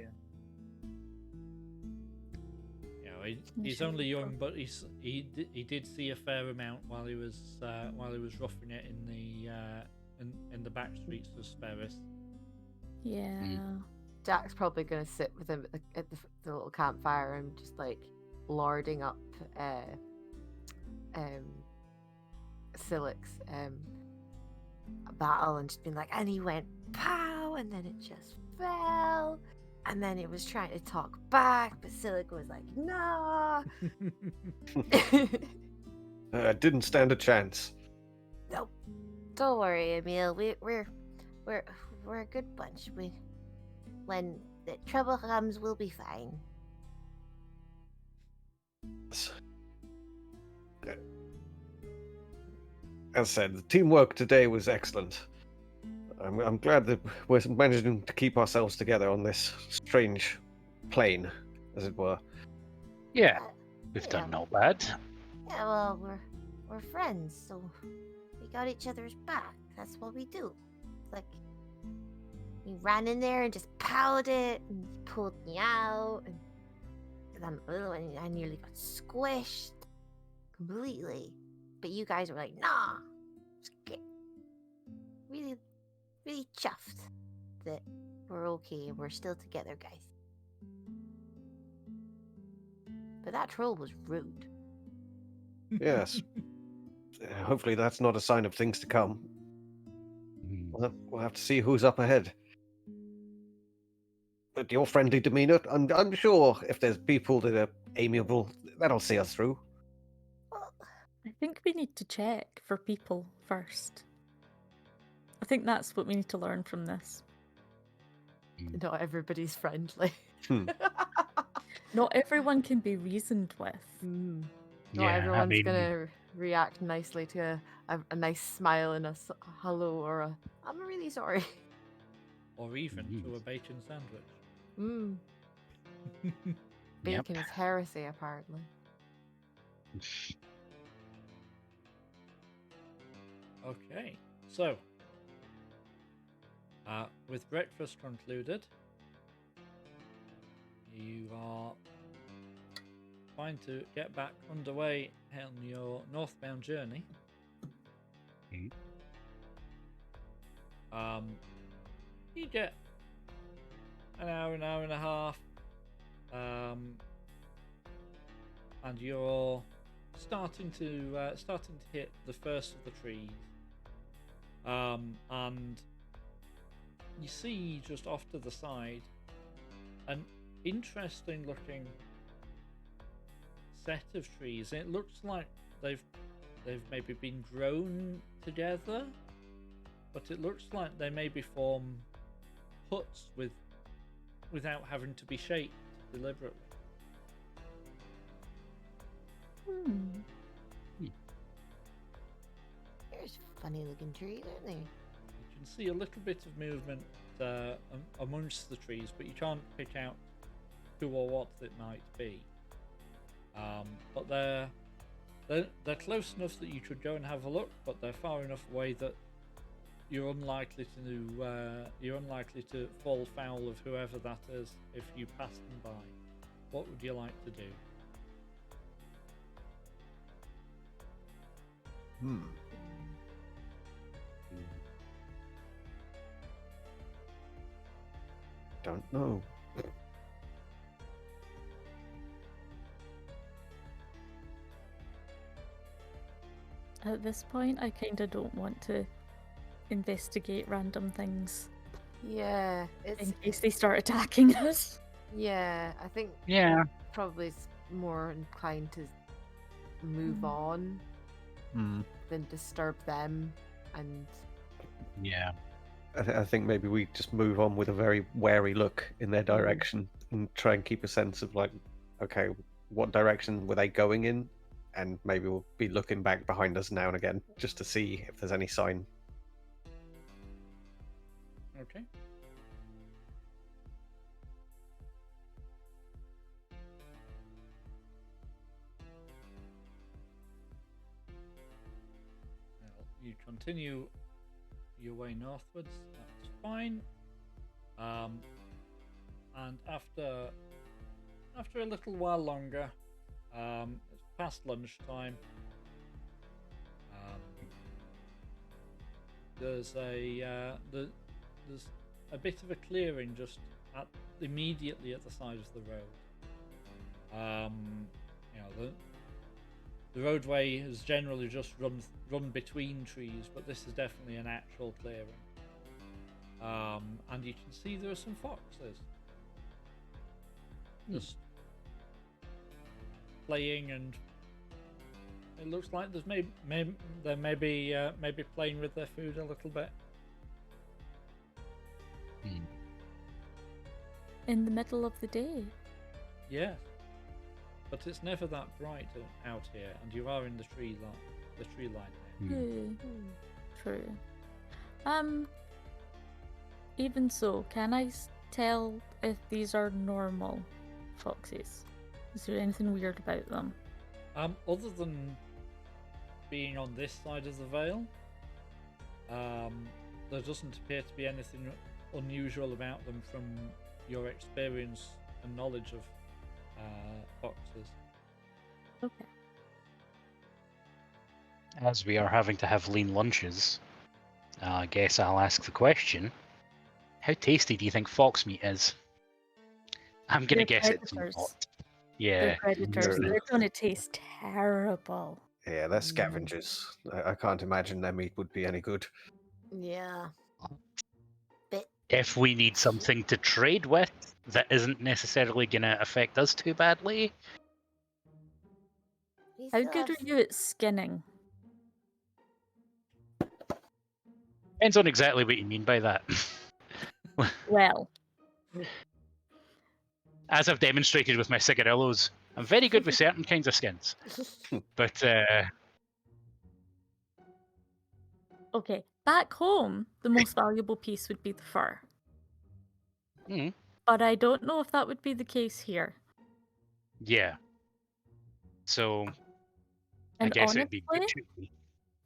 S1: You know, he's only young, but he did see a fair amount while he was roughing it in the back streets of Sperris.
S2: Yeah.
S4: Jack's probably going to sit with him at the little campfire and just like lording up Silik's battle and just being like, and he went pow, and then it just fell, and then it was trying to talk back, but Silik was like, nah.
S3: Didn't stand a chance.
S6: Nope. Don't worry, Emille. We're a good bunch. When the trouble comes, we'll be fine.
S3: as said, the teamwork today was excellent. I'm glad that we're managing to keep ourselves together on this strange plane, as it were.
S5: Yeah,
S6: Uh,
S5: we've
S6: yeah,
S5: done no bad.
S6: Yeah, well, we're friends, so we got each other's back. That's what we do. It's like we ran in there and just powed it and pulled me out, and 'cause I'm little and I nearly got squished completely. But you guys were like, nah, just get really, really chuffed that we're okay and we're still together, guys. But that troll was rude.
S3: Yes. Hopefully that's not a sign of things to come. We'll have to see who's up ahead. But your friendly demeanor, I'm sure if there's people that are amiable, that'll see us through.
S6: Well,
S2: I think we need to check for people first. I think that's what we need to learn from this.
S4: Not everybody's friendly.
S2: Not everyone can be reasoned with.
S4: Not
S5: Yeah,
S4: everyone's
S5: I mean,
S4: gonna react nicely to a nice smile and a hello or a I'm really sorry.
S1: Or even to a bacon sandwich.
S4: Mm.
S5: Yep.
S4: Bacon is heresy, apparently.
S1: Okay, so with breakfast concluded, you are trying to get back underway on your northbound journey.
S5: Mhm.
S1: You get an hour and a half, and you're starting to hit the first of the trees, and you see just off to the side an interesting looking set of trees. It looks like they've maybe been grown together, but it looks like they maybe form huts without having to be shaped deliberately.
S6: there's funny looking trees, aren't there?
S1: You can see a little bit of movement amongst the trees, but you can't pick out who or what it might be. But they're close enough that you could go and have a look, but they're far enough away that you're unlikely to fall foul of whoever that is if you pass them by. What would you like to do?
S3: Don't know.
S2: At this point, I kind of don't want to investigate random things
S4: Yeah, it's
S2: in case they start attacking us.
S4: yeah. I think
S5: Yeah.
S4: probably is more inclined to move on than disturb them. And
S5: Yeah.
S3: I think maybe we just move on with a very wary look in their direction and try and keep a sense of like, okay, what direction were they going in? And maybe we'll be looking back behind us now and again just to see if there's any sign.
S1: Okay. Well, you continue your way northwards. That's fine. And after a little while longer, it's past lunchtime. There's there's a bit of a clearing just immediately at the side of the road. The roadway has generally just run between trees, but this is definitely an actual clearing. And you can see there are some foxes just playing, and it looks like there's they're maybe playing with their food a little bit.
S2: In the middle of the day.
S1: Yes, but it's never that bright out here, and you are in the tree line.
S2: True. True. Even so, can I tell if these are normal foxes? Is there anything weird about them?
S1: Other than being on this side of the veil, there doesn't appear to be anything unusual about them from your experience and knowledge of foxes.
S2: Okay.
S5: As we are having to have lean lunches, I guess I'll ask the question: how tasty do you think fox meat is? I'm gonna
S2: They're
S5: guess it's
S2: predators.
S5: not.
S2: They're
S5: Yeah.
S2: predators.
S3: No.
S2: They're going to taste terrible.
S3: Yeah, they're scavengers. I can't imagine their meat would be any good.
S4: Yeah.
S5: If we need something to trade with that isn't necessarily gonna affect us too badly,
S6: We
S2: How
S6: still
S2: good
S6: have
S2: are you at skinning?
S5: depends on exactly what you mean by that.
S2: Well,
S5: As I've demonstrated with my cigarillos, I'm very good with certain kinds of skins. But
S2: okay. Back home, the most valuable piece would be the fur.
S5: mm,
S2: But I don't know if that would be the case here.
S5: yeah. So I
S2: And
S5: guess it'd be good
S2: honestly,
S5: to.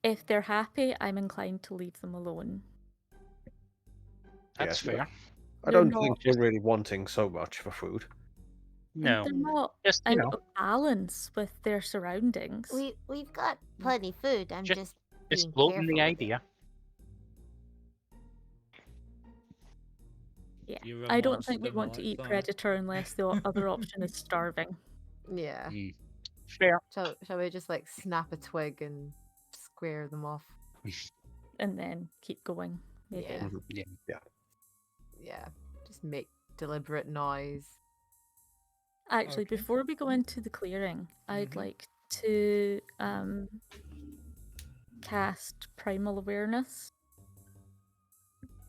S2: if they're happy, I'm inclined to leave them alone.
S5: That's
S3: Yeah.
S5: fair.
S3: I
S2: They're
S3: don't
S2: not-
S3: think we're really wanting so much for food.
S2: And
S5: No,
S2: they're not
S5: just you
S2: out
S5: know,
S2: of balance with their surroundings.
S6: we've got plenty food. I'm
S5: Just-
S6: just
S5: just
S6: being
S5: floating
S6: careful
S5: the
S6: with it.
S5: idea.
S2: Yeah.
S1: You're a
S2: I don't think we
S1: monster,
S2: want to
S1: right,
S2: eat
S1: so-
S2: predator unless the other option is starving.
S4: Yeah.
S5: Fair.
S4: Shall we just like snap a twig and square them off?
S2: And then keep going. Maybe.
S4: Yeah.
S5: Yeah.
S4: Yeah. Just make deliberate noise.
S2: Actually,
S1: Okay.
S2: before we go into the clearing, I'd
S1: Mhm.
S2: like to cast primal awareness.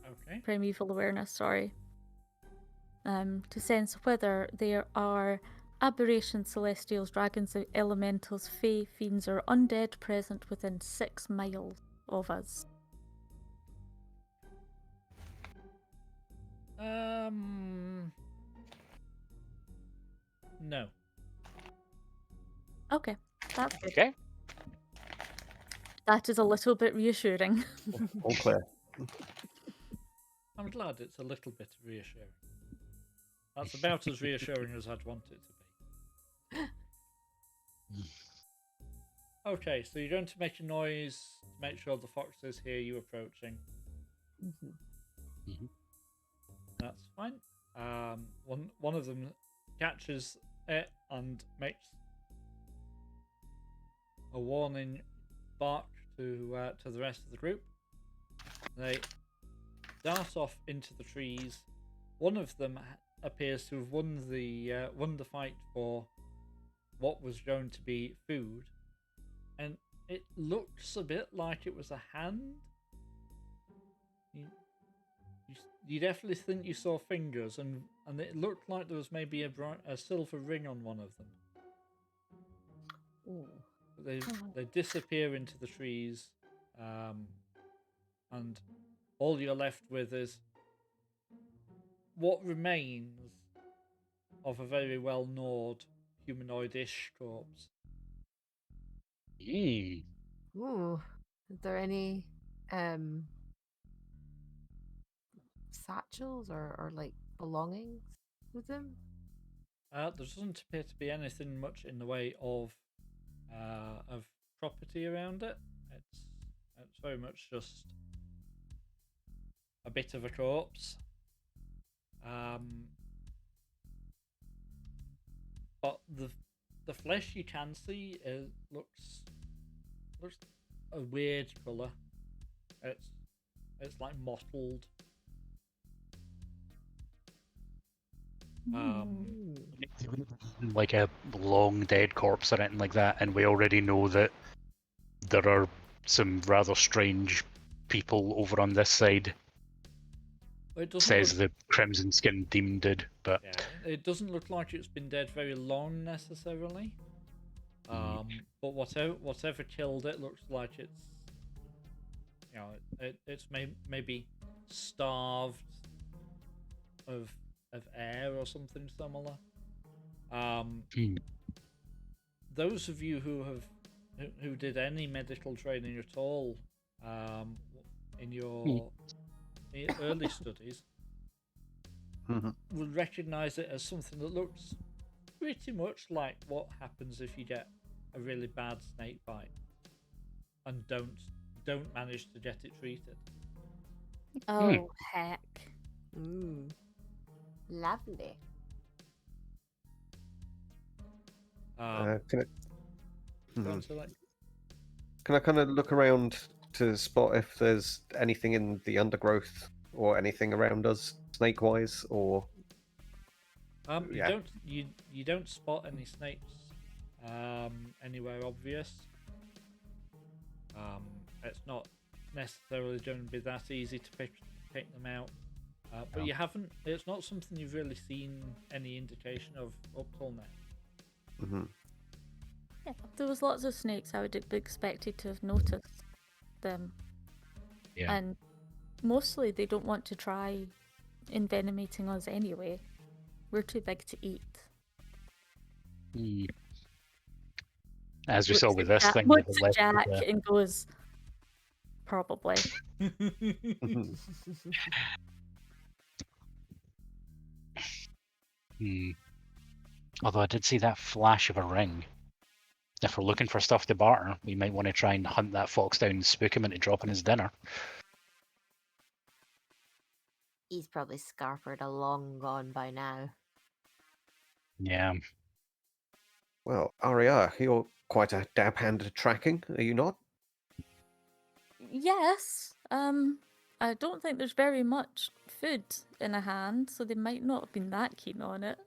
S1: Okay.
S2: Primeval awareness, sorry. To sense whether there are aberrations, celestials, dragons, elementals, fae, fiends, or undead present within 6 miles of us.
S1: No.
S2: Okay, that's good.
S5: Okay.
S2: That is a little bit reassuring.
S3: All clear.
S1: I'm glad it's a little bit reassuring. That's about as reassuring as I'd want it to be. Okay, so you're going to make a noise to make sure the foxes hear you approaching. That's fine. One of them catches it and makes a warning bark to the rest of the group. They dart off into the trees. One of them appears to have won the fight for what was going to be food, and it looks a bit like it was a hand. You definitely think you saw fingers, and it looked like there was maybe a silver ring on one of them.
S4: Ooh.
S1: They disappear into the trees, and all you're left with is what remains of a very well gnawed humanoid-ish corpse.
S4: Ooh. Is there any satchels or like belongings with them?
S1: There doesn't appear to be anything much in the way of property around it. It's very much just a bit of a corpse. But the flesh you can see looks a weird colour. It's like mottled.
S5: Like a long dead corpse or anything like that, and we already know that there are some rather strange people over on this side.
S1: It doesn't
S5: Says
S1: look,
S5: the crimson skinned demon did, but
S1: yeah, it doesn't look like it's been dead very long necessarily. But whatever killed it looks like it's you know, it's maybe starved of air or something similar. Those of you who did any medical training at all in your early studies would recognize it as something that looks pretty much like what happens if you get a really bad snake bite and don't manage to get it treated.
S2: Oh, heck.
S4: Lovely.
S3: Can
S1: Go on, Select.
S3: I kind of look around to spot if there's anything in the undergrowth or anything around us, snake-wise, or yeah.
S1: You don't spot any snakes anywhere obvious. It's not necessarily going to be that easy to pick them out, but you haven't. It's not something you've really seen any indication of up till now.
S2: Yeah, if there was lots of snakes, I would be expected to have noticed them.
S5: Yeah.
S2: And mostly they don't want to try envenomating us anyway. We're too big to eat.
S5: As we saw with this thing.
S2: Looks at Jack and goes, probably.
S5: Although I did see that flash of a ring. If we're looking for stuff to barter, we might want to try and hunt that fox down and spook him into dropping his dinner.
S4: He's probably scarpered a long gone by now.
S5: Yeah.
S3: Well, Aria, you're quite a dab hand at tracking, are you not?
S2: Yes. I don't think there's very much food in a hand, so they might not have been that keen on it.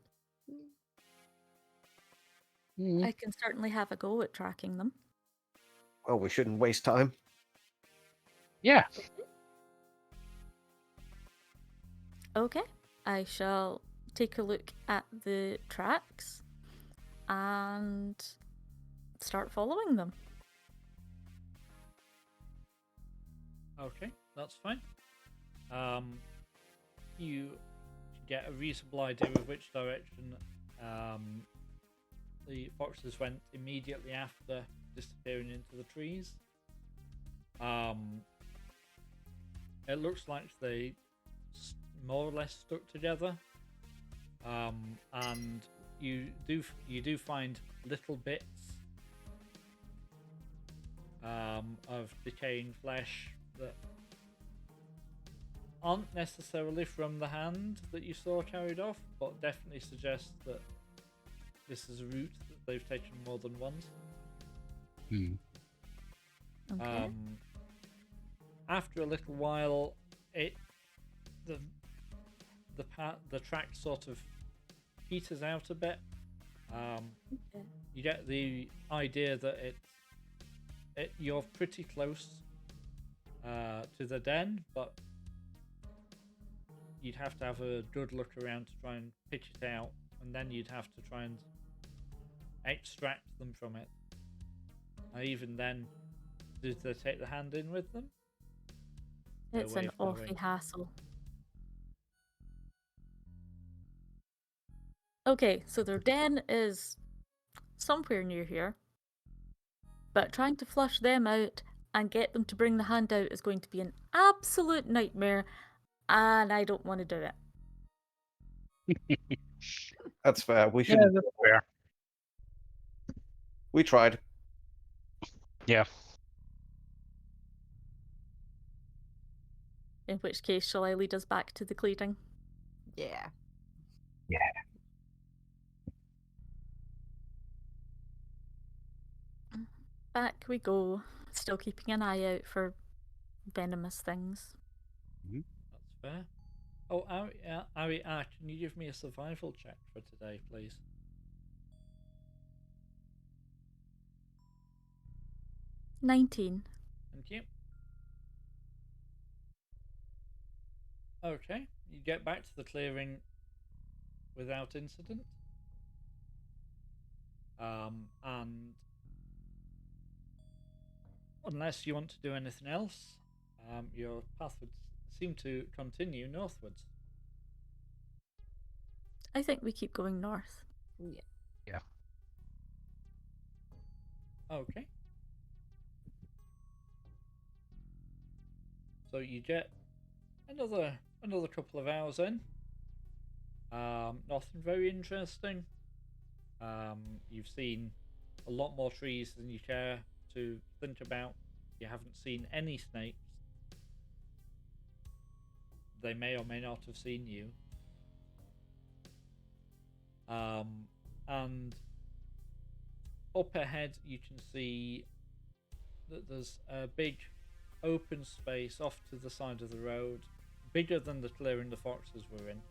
S2: I can certainly have a go at tracking them.
S3: Well, we shouldn't waste time.
S5: Yeah.
S2: Okay. I shall take a look at the tracks and start following them.
S1: Okay, that's fine. You get a reasonable idea of which direction the foxes went immediately after disappearing into the trees. It looks like they more or less stuck together, and you do find little bits of decaying flesh that aren't necessarily from the hand that you saw carried off, but definitely suggest that this is a route that they've taken more than once.
S2: Okay.
S1: After a little while, the track sort of peters out a bit.
S2: Okay.
S1: You get the idea that you're pretty close to the den, but you'd have to have a good look around to try and pick it out, and then you'd have to try and extract them from it. And even then, did they take the hand in with them?
S2: It's
S1: Away
S2: an
S1: from the
S2: awfully
S1: ring.
S2: hassle. Okay, so their den is somewhere near here, but trying to flush them out and get them to bring the hand out is going to be an absolute nightmare, and I don't want to do it.
S3: That's fair. We shouldn't.
S5: that's fair.
S3: We tried.
S5: Yeah.
S2: In which case, shall I lead us back to the clearing?
S4: Yeah.
S2: Back we go, still keeping an eye out for venomous things.
S1: That's fair. Oh, Ari, can you give me a survival check for today, please?
S2: 19.
S1: Thank you. Okay, you get back to the clearing without incident. And unless you want to do anything else, your path would seem to continue northwards.
S2: I think we keep going north.
S4: Yeah.
S1: Okay. So you get another couple of hours in. Nothing very interesting. You've seen a lot more trees than you care to think about. You haven't seen any snakes. They may or may not have seen you. And up ahead you can see that there's a big open space off to the side of the road, bigger than the clearing the foxes were in.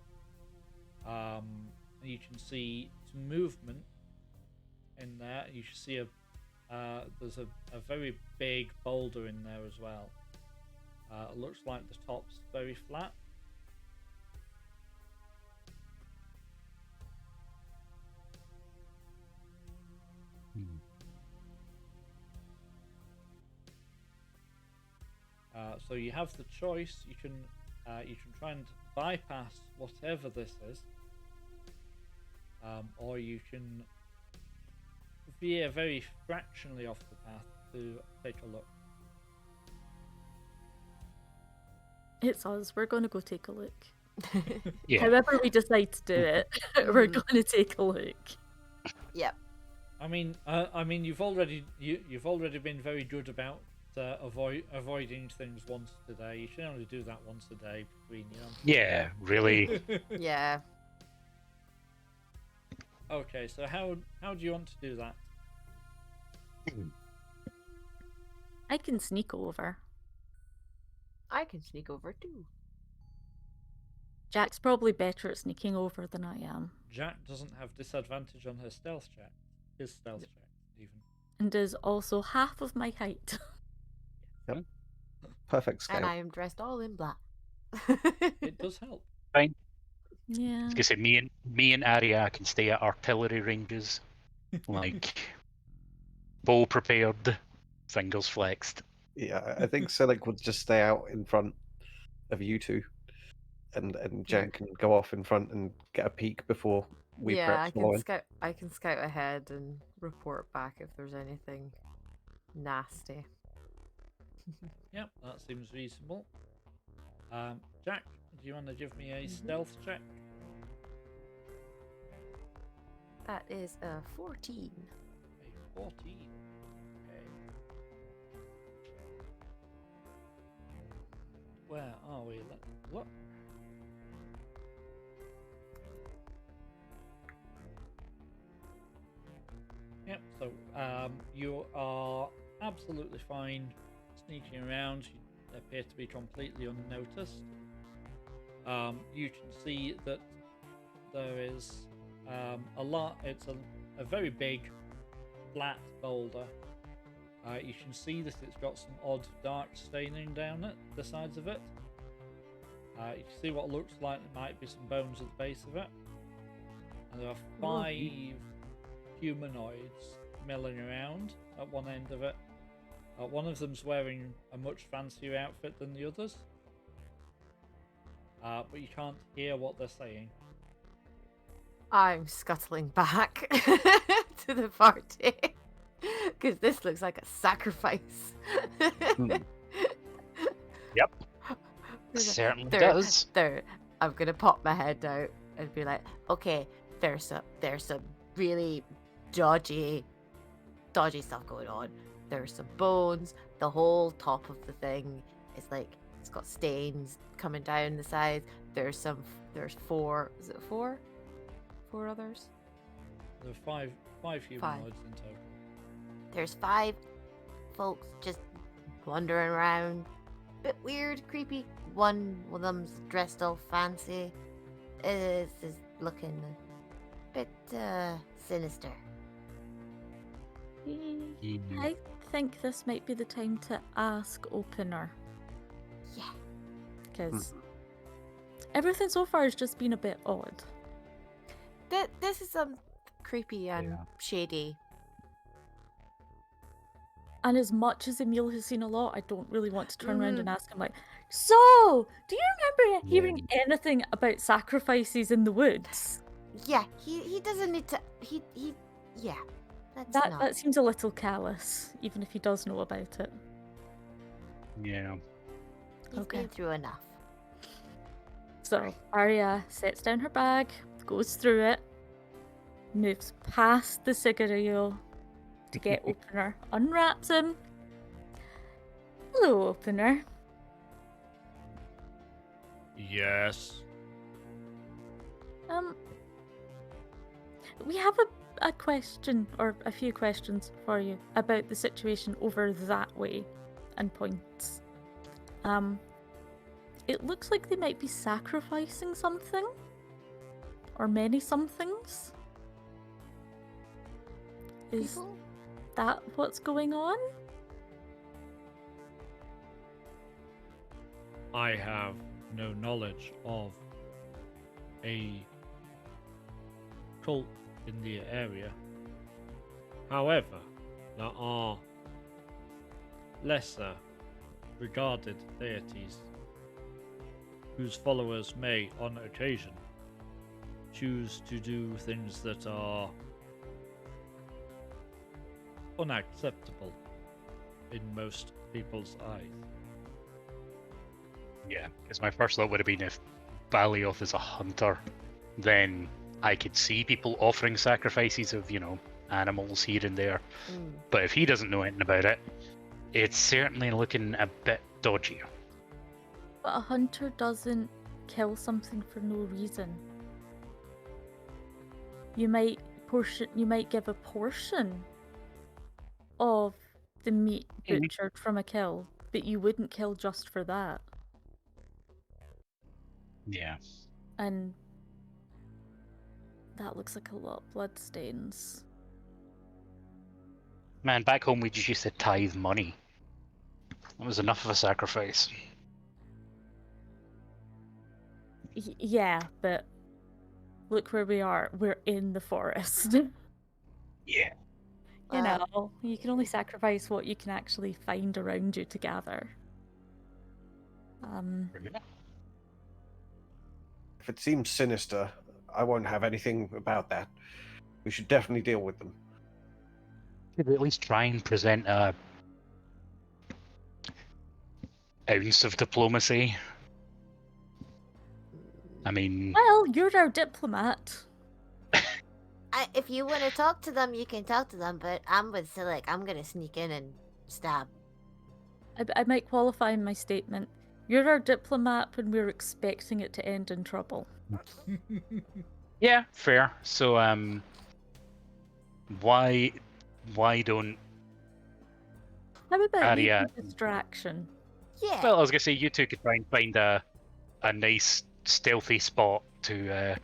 S1: And you can see some movement in there. You should see there's a very big boulder in there as well. It looks like the top's very flat. So you have the choice. You can try and bypass whatever this is, or you can veer very fractionally off the path to take a look.
S2: It's us. We're going to go take a look.
S5: Yeah.
S2: However we decide to do it, we're going to take a look.
S4: Yep.
S1: I mean, you've already been very good about avoiding things once a day. You should only do that once a day between you.
S5: Yeah, really.
S4: Yeah.
S1: Okay, so how do you want to do that?
S2: I can sneak over.
S4: I can sneak over too.
S2: Jack's probably better at sneaking over than I am.
S1: Jack doesn't have disadvantage on her stealth check. His stealth check, even.
S2: And is also half of my height.
S3: Yep. Perfect scale.
S4: And I am dressed all in black.
S1: It does help.
S5: Fine.
S2: Yeah.
S5: I was gonna say me and Arya can stay at artillery ranges, like bow prepared, fingers flexed.
S3: Yeah, I think Silic would just stay out in front of you two, and Jack can go off in front and get a peek before we
S4: yeah,
S3: perhaps follow in.
S4: I can scout ahead and report back if there's anything nasty.
S1: Yep, that seems reasonable. Jack, do you want to give me a stealth check?
S4: That is a 14.
S1: A 14. Okay. Where are we? Let's look. Yep, so you are absolutely fine sneaking around. You appear to be completely unnoticed. You can see that there is a lot. It's a very big flat boulder. You can see that it's got some odd dark staining down it, the sides of it. You can see what looks like there might be some bones at the base of it. And there are 5 humanoids milling around at one end of it. One of them's wearing a much fancier outfit than the others. But you can't hear what they're saying.
S4: I'm scuttling back to the party because this looks like a sacrifice.
S5: Yep. Certainly does.
S4: I'm gonna pop my head out and be like, okay, there's some really dodgy stuff going on. There's some bones. The whole top of the thing is like it's got stains coming down the sides. There's 4. Is it 4? 4 others?
S1: There are 5 humanoids in total.
S6: There's 5 folks just wandering around. Bit weird, creepy. One of them's dressed all fancy. Is looking a bit sinister.
S2: I think this might be the time to ask Opener.
S6: Yeah.
S2: Because everything so far has just been a bit odd.
S4: This is creepy and shady.
S2: And as much as Emille has seen a lot, I don't really want to turn around and ask him, like, so, do you remember hearing anything about sacrifices in the woods?
S6: Yeah, he doesn't need to. Yeah.
S2: That seems a little callous, even if he does know about it.
S5: Yeah.
S6: He's been through enough.
S2: So Arya sets down her bag, goes through it, moves past the cigarillo to get Opener, unwraps him. Hello, Opener.
S1: Yes.
S2: We have a question, or a few questions for you about the situation over that way, and points. It looks like they might be sacrificing something, or many somethings. Is that what's going on?
S1: I have no knowledge of a cult in the area. However, there are lesser regarded deities whose followers may, on occasion, choose to do things that are unacceptable in most people's eyes.
S5: Yeah, because my first thought would have been if Balioth is a hunter, then I could see people offering sacrifices of, animals here and there. But if he doesn't know anything about it, it's certainly looking a bit dodgier.
S2: But a hunter doesn't kill something for no reason. You might give a portion of the meat butchered from a kill, but you wouldn't kill just for that.
S5: Yeah.
S2: And that looks like a lot of bloodstains.
S5: Man, back home we just used to tithe money. That was enough of a sacrifice.
S2: Yeah, but look where we are. We're in the forest.
S5: Yeah.
S2: You know, you can only sacrifice what you can actually find around you to gather.
S3: If it seems sinister, I won't have anything about that. We should definitely deal with them.
S5: Could we at least try and present a ounce of diplomacy? I mean...
S2: Well, you're our diplomat.
S6: If you want to talk to them, you can talk to them, but I'm with Silic. I'm going to sneak in and stab.
S2: I might qualify my statement. You're our diplomat when we're expecting it to end in trouble.
S5: Yeah, fair. So, why don't...
S2: How about
S5: Arya...
S2: you distraction?
S6: Yeah.
S5: Well, I was going to say, you two could try and find a nice, stealthy spot to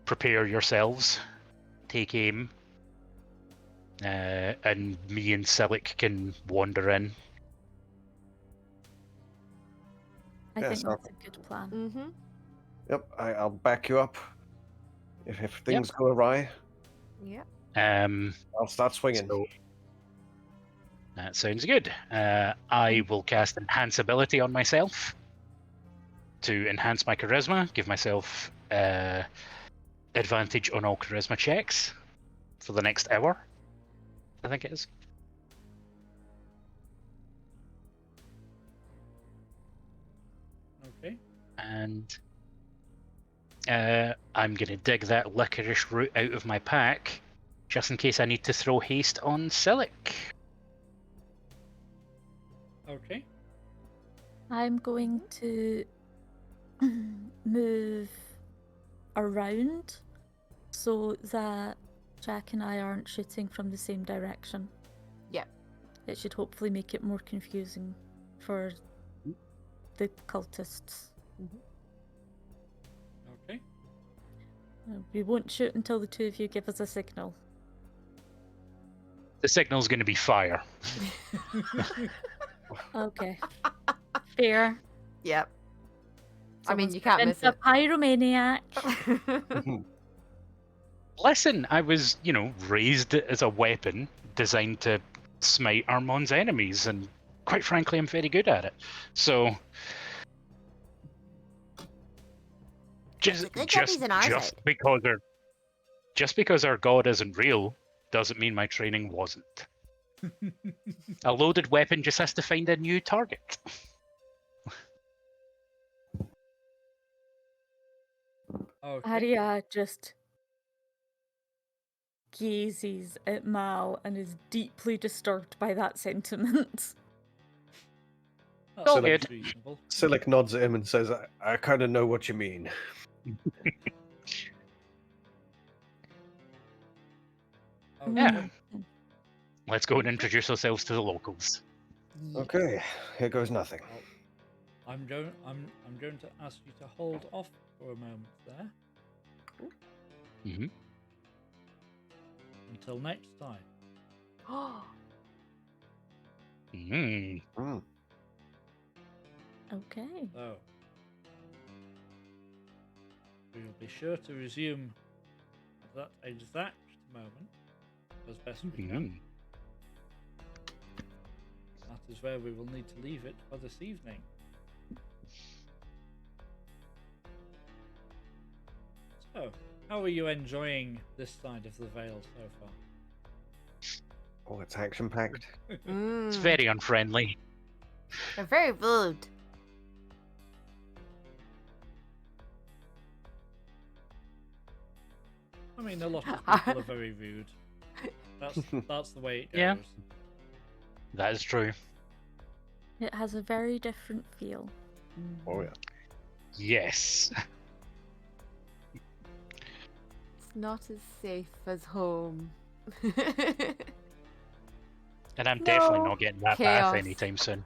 S5: prepare yourselves. Take aim. And me and Silic can wander in.
S2: I think that's a good plan.
S4: Mm-hmm.
S3: Yep, I'll back you up. If things go awry,
S4: Yep.
S3: I'll start swinging.
S5: So, that sounds good. I will cast Enhance Ability on myself to enhance my charisma, give myself advantage on all charisma checks for the next hour, I think it is.
S1: Okay.
S5: And I'm going to dig that licorice root out of my pack, just in case I need to throw haste on Silic.
S1: Okay.
S2: I'm going to move around so that Jack and I aren't shooting from the same direction.
S4: Yep.
S2: It should hopefully make it more confusing for the cultists.
S1: Okay.
S2: We won't shoot until the two of you give us a signal.
S5: The signal's going to be fire.
S2: Okay. Fair.
S4: Yep. I mean,
S2: Someone's
S4: you can't miss
S2: a
S4: it.
S2: pyromaniac.
S5: Listen, I was, raised as a weapon designed to smite Armand's enemies, and quite frankly, I'm very good at it. So,
S6: It's a good job he's on our side.
S5: just because our god isn't real doesn't mean my training wasn't. A loaded weapon just has to find a new target.
S1: Okay.
S2: Arya just gazes at Mal and is deeply disturbed by that sentiment.
S1: That's
S5: All
S1: seems
S5: good.
S1: reasonable.
S3: Silic nods at him and says, I kind of know what you mean.
S1: Okay.
S5: Yeah. Let's go and introduce ourselves to the locals.
S3: Okay, here goes nothing.
S1: Well, I'm going to ask you to hold off for a moment there
S5: Mm-hmm.
S1: until next time.
S5: Mm.
S3: Mm.
S2: Okay.
S1: So we will be sure to resume at that exact moment as best we can.
S5: Mm.
S1: That is where we will need to leave it for this evening. So, how are you enjoying this side of the Vale so far?
S3: Oh, it's action-packed.
S5: It's very unfriendly.
S6: They're very rude.
S1: I mean, a lot of people are very rude. That's the way it goes.
S5: Yeah. That is true.
S2: It has a very different feel.
S3: Oh, yeah.
S5: Yes.
S4: It's not as safe as home.
S5: And I'm definitely
S4: No.
S5: not getting that
S4: Chaos.
S5: bath anytime soon.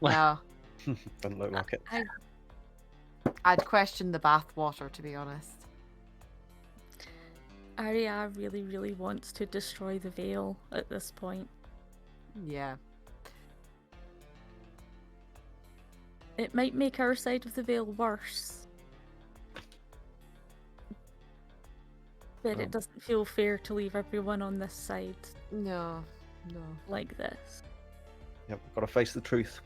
S4: No,
S3: Doesn't look like it.
S4: I'd question the bath water, to be honest.
S2: Arya really, really wants to destroy the veil at this point.
S4: Yeah.
S2: It might make our side of the veil worse. But
S3: Oh.
S2: it doesn't feel fair to leave everyone on this side
S4: No. No.
S2: like this.
S3: Yep, got to face the truth.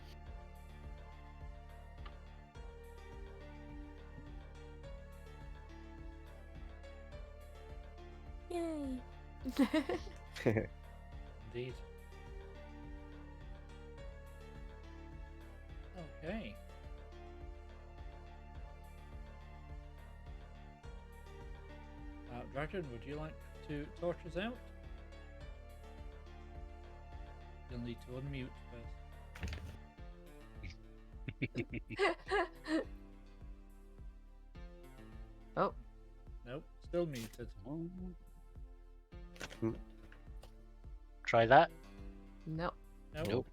S2: Yay!
S1: Indeed. Okay. Dragon, would you like to torch us out? You'll need to unmute first.
S4: Oh,
S1: Nope, still muted.
S5: Try that.
S4: no.
S1: Nope.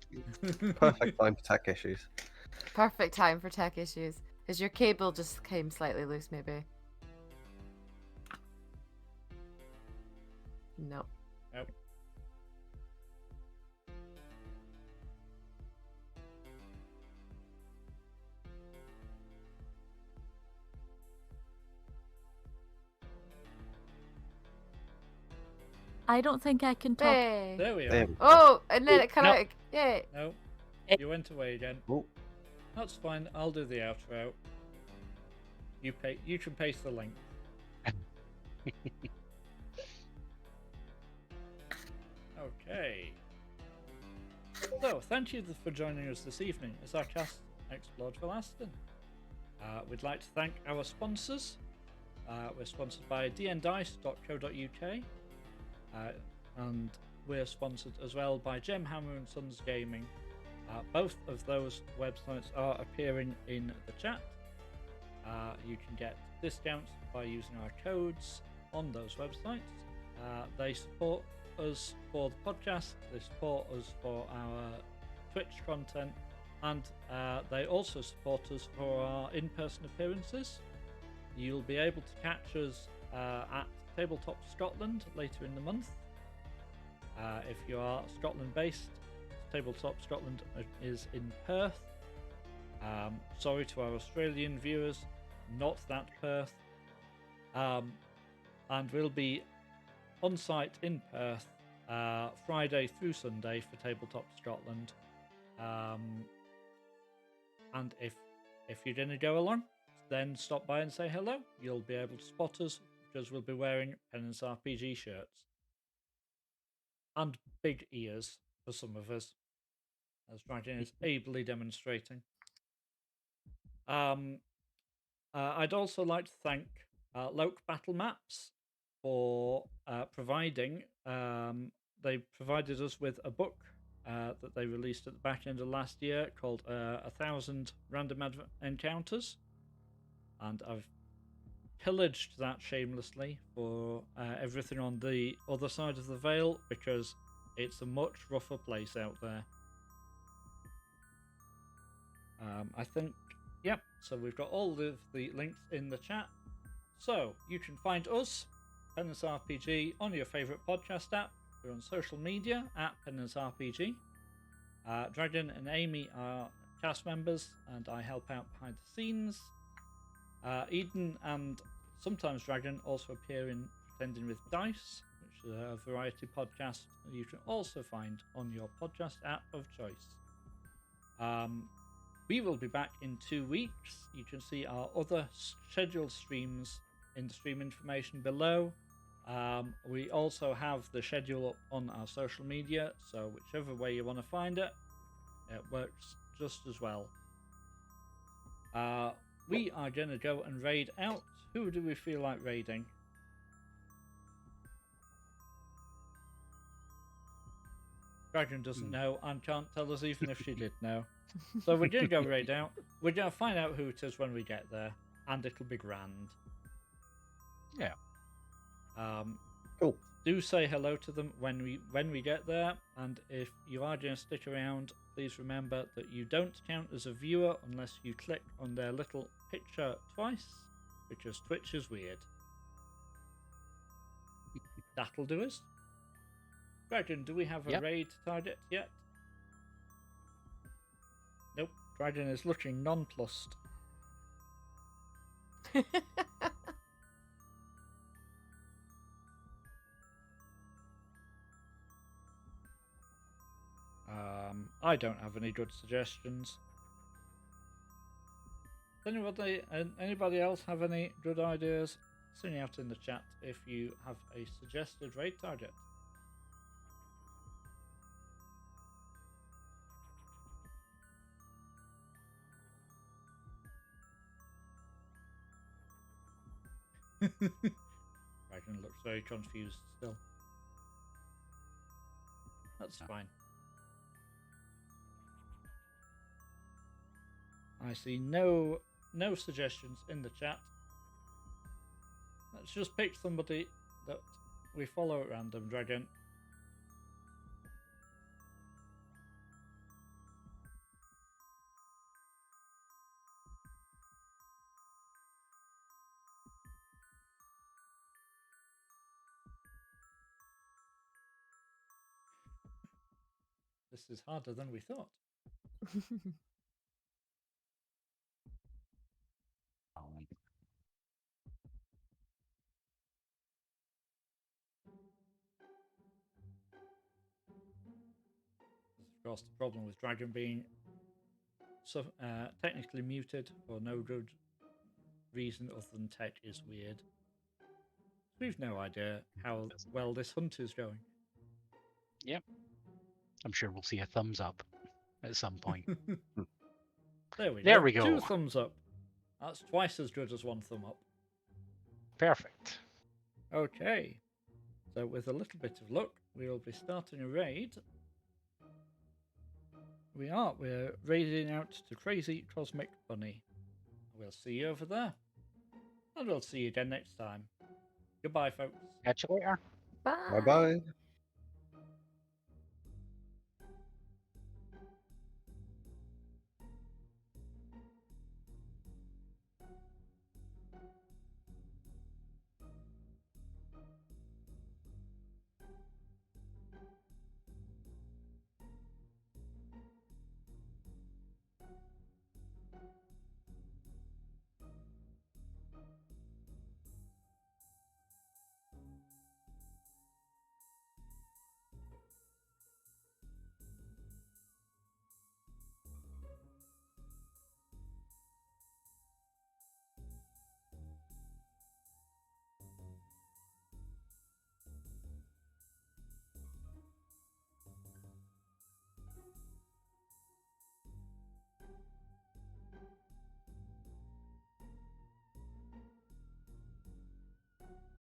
S3: Perfect time for tech issues.
S4: Perfect time for tech issues. Is your cable just came slightly loose, maybe? No.
S1: Nope.
S2: I don't think I can talk.
S4: Hey.
S1: There we are.
S3: There.
S4: Oh, and then it kind of
S5: No.
S4: like, yeah.
S1: No, you went away again.
S3: Oh.
S1: That's fine. I'll do the outro. You can paste the link. Okay. So, thank you for joining us this evening as our cast explored Varlastan. We'd like to thank our sponsors. We're sponsored by dndice.co.uk, and we're sponsored as well by Gemhammer and Sons Gaming. Both of those websites are appearing in the chat. You can get discounts by using our codes on those websites. They support us for the podcast, they support us for our Twitch content, and they also support us for our in-person appearances. You'll be able to catch us at Tabletop Scotland later in the month. If you are Scotland based, Tabletop Scotland is in Perth. Sorry to our Australian viewers, not that Perth. And we'll be on site in Perth Friday through Sunday for Tabletop Scotland. And if you're going to go along, then stop by and say hello. You'll be able to spot us because we'll be wearing Penance RPG shirts. And big ears for some of us, as Dragon is ably demonstrating. I'd also like to thank Loke Battle Maps for providing. They provided us with a book that they released at the back end of last year called 1,000 Random Encounters, and I've pillaged that shamelessly for everything on the other side of the Vale because it's a much rougher place out there. I think, yep, so we've got all of the links in the chat. So you can find us, Penance RPG, on your favourite podcast app. We're on social media at Penance RPG. Dragon and Amy are cast members, and I help out behind the scenes. Eden and sometimes Dragon also appear in Pretending with Dice, which is a variety podcast you can also find on your podcast app of choice. We will be back in 2 weeks. You can see our other scheduled streams in the stream information below. We also have the schedule up on our social media, so whichever way you want to find it, it works just as well. We are going to go and raid out. Who do we feel like raiding? Dragon doesn't know and can't tell us even if she did know. So we're going to go raid out. We're going to find out who it is when we get there, and it'll be grand.
S5: Yeah.
S3: Cool.
S1: Do say hello to them when we get there, and if you are going to stick around, please remember that you don't count as a viewer unless you click on their little picture twice, because Twitch is weird. That'll do us. Dragon, do we have a raid target yet? Nope. Dragon is looking nonplussed. I don't have any good suggestions. Does anybody else have any good ideas? Send it out in the chat if you have a suggested raid target. Dragon looks very confused still. That's fine. I see no suggestions in the chat. Let's just pick somebody that we follow at random, Dragon. This is harder than we thought. Of course, the problem with Dragon being so technically muted for no good reason other than tech is weird. We've no idea how well this hunt is going.
S5: Yep. I'm sure we'll see a thumbs up at some point.
S1: There we
S5: There
S1: go.
S5: we go.
S1: 2 thumbs up. That's twice as good as 1 thumb up.
S5: Perfect.
S1: Okay. So with a little bit of luck, we'll be starting a raid. We're raiding out to Crazy Cosmic Bunny. We'll see you over there. And we'll see you again next time. Goodbye, folks.
S5: Catch you later.
S4: Bye.
S3: Bye bye.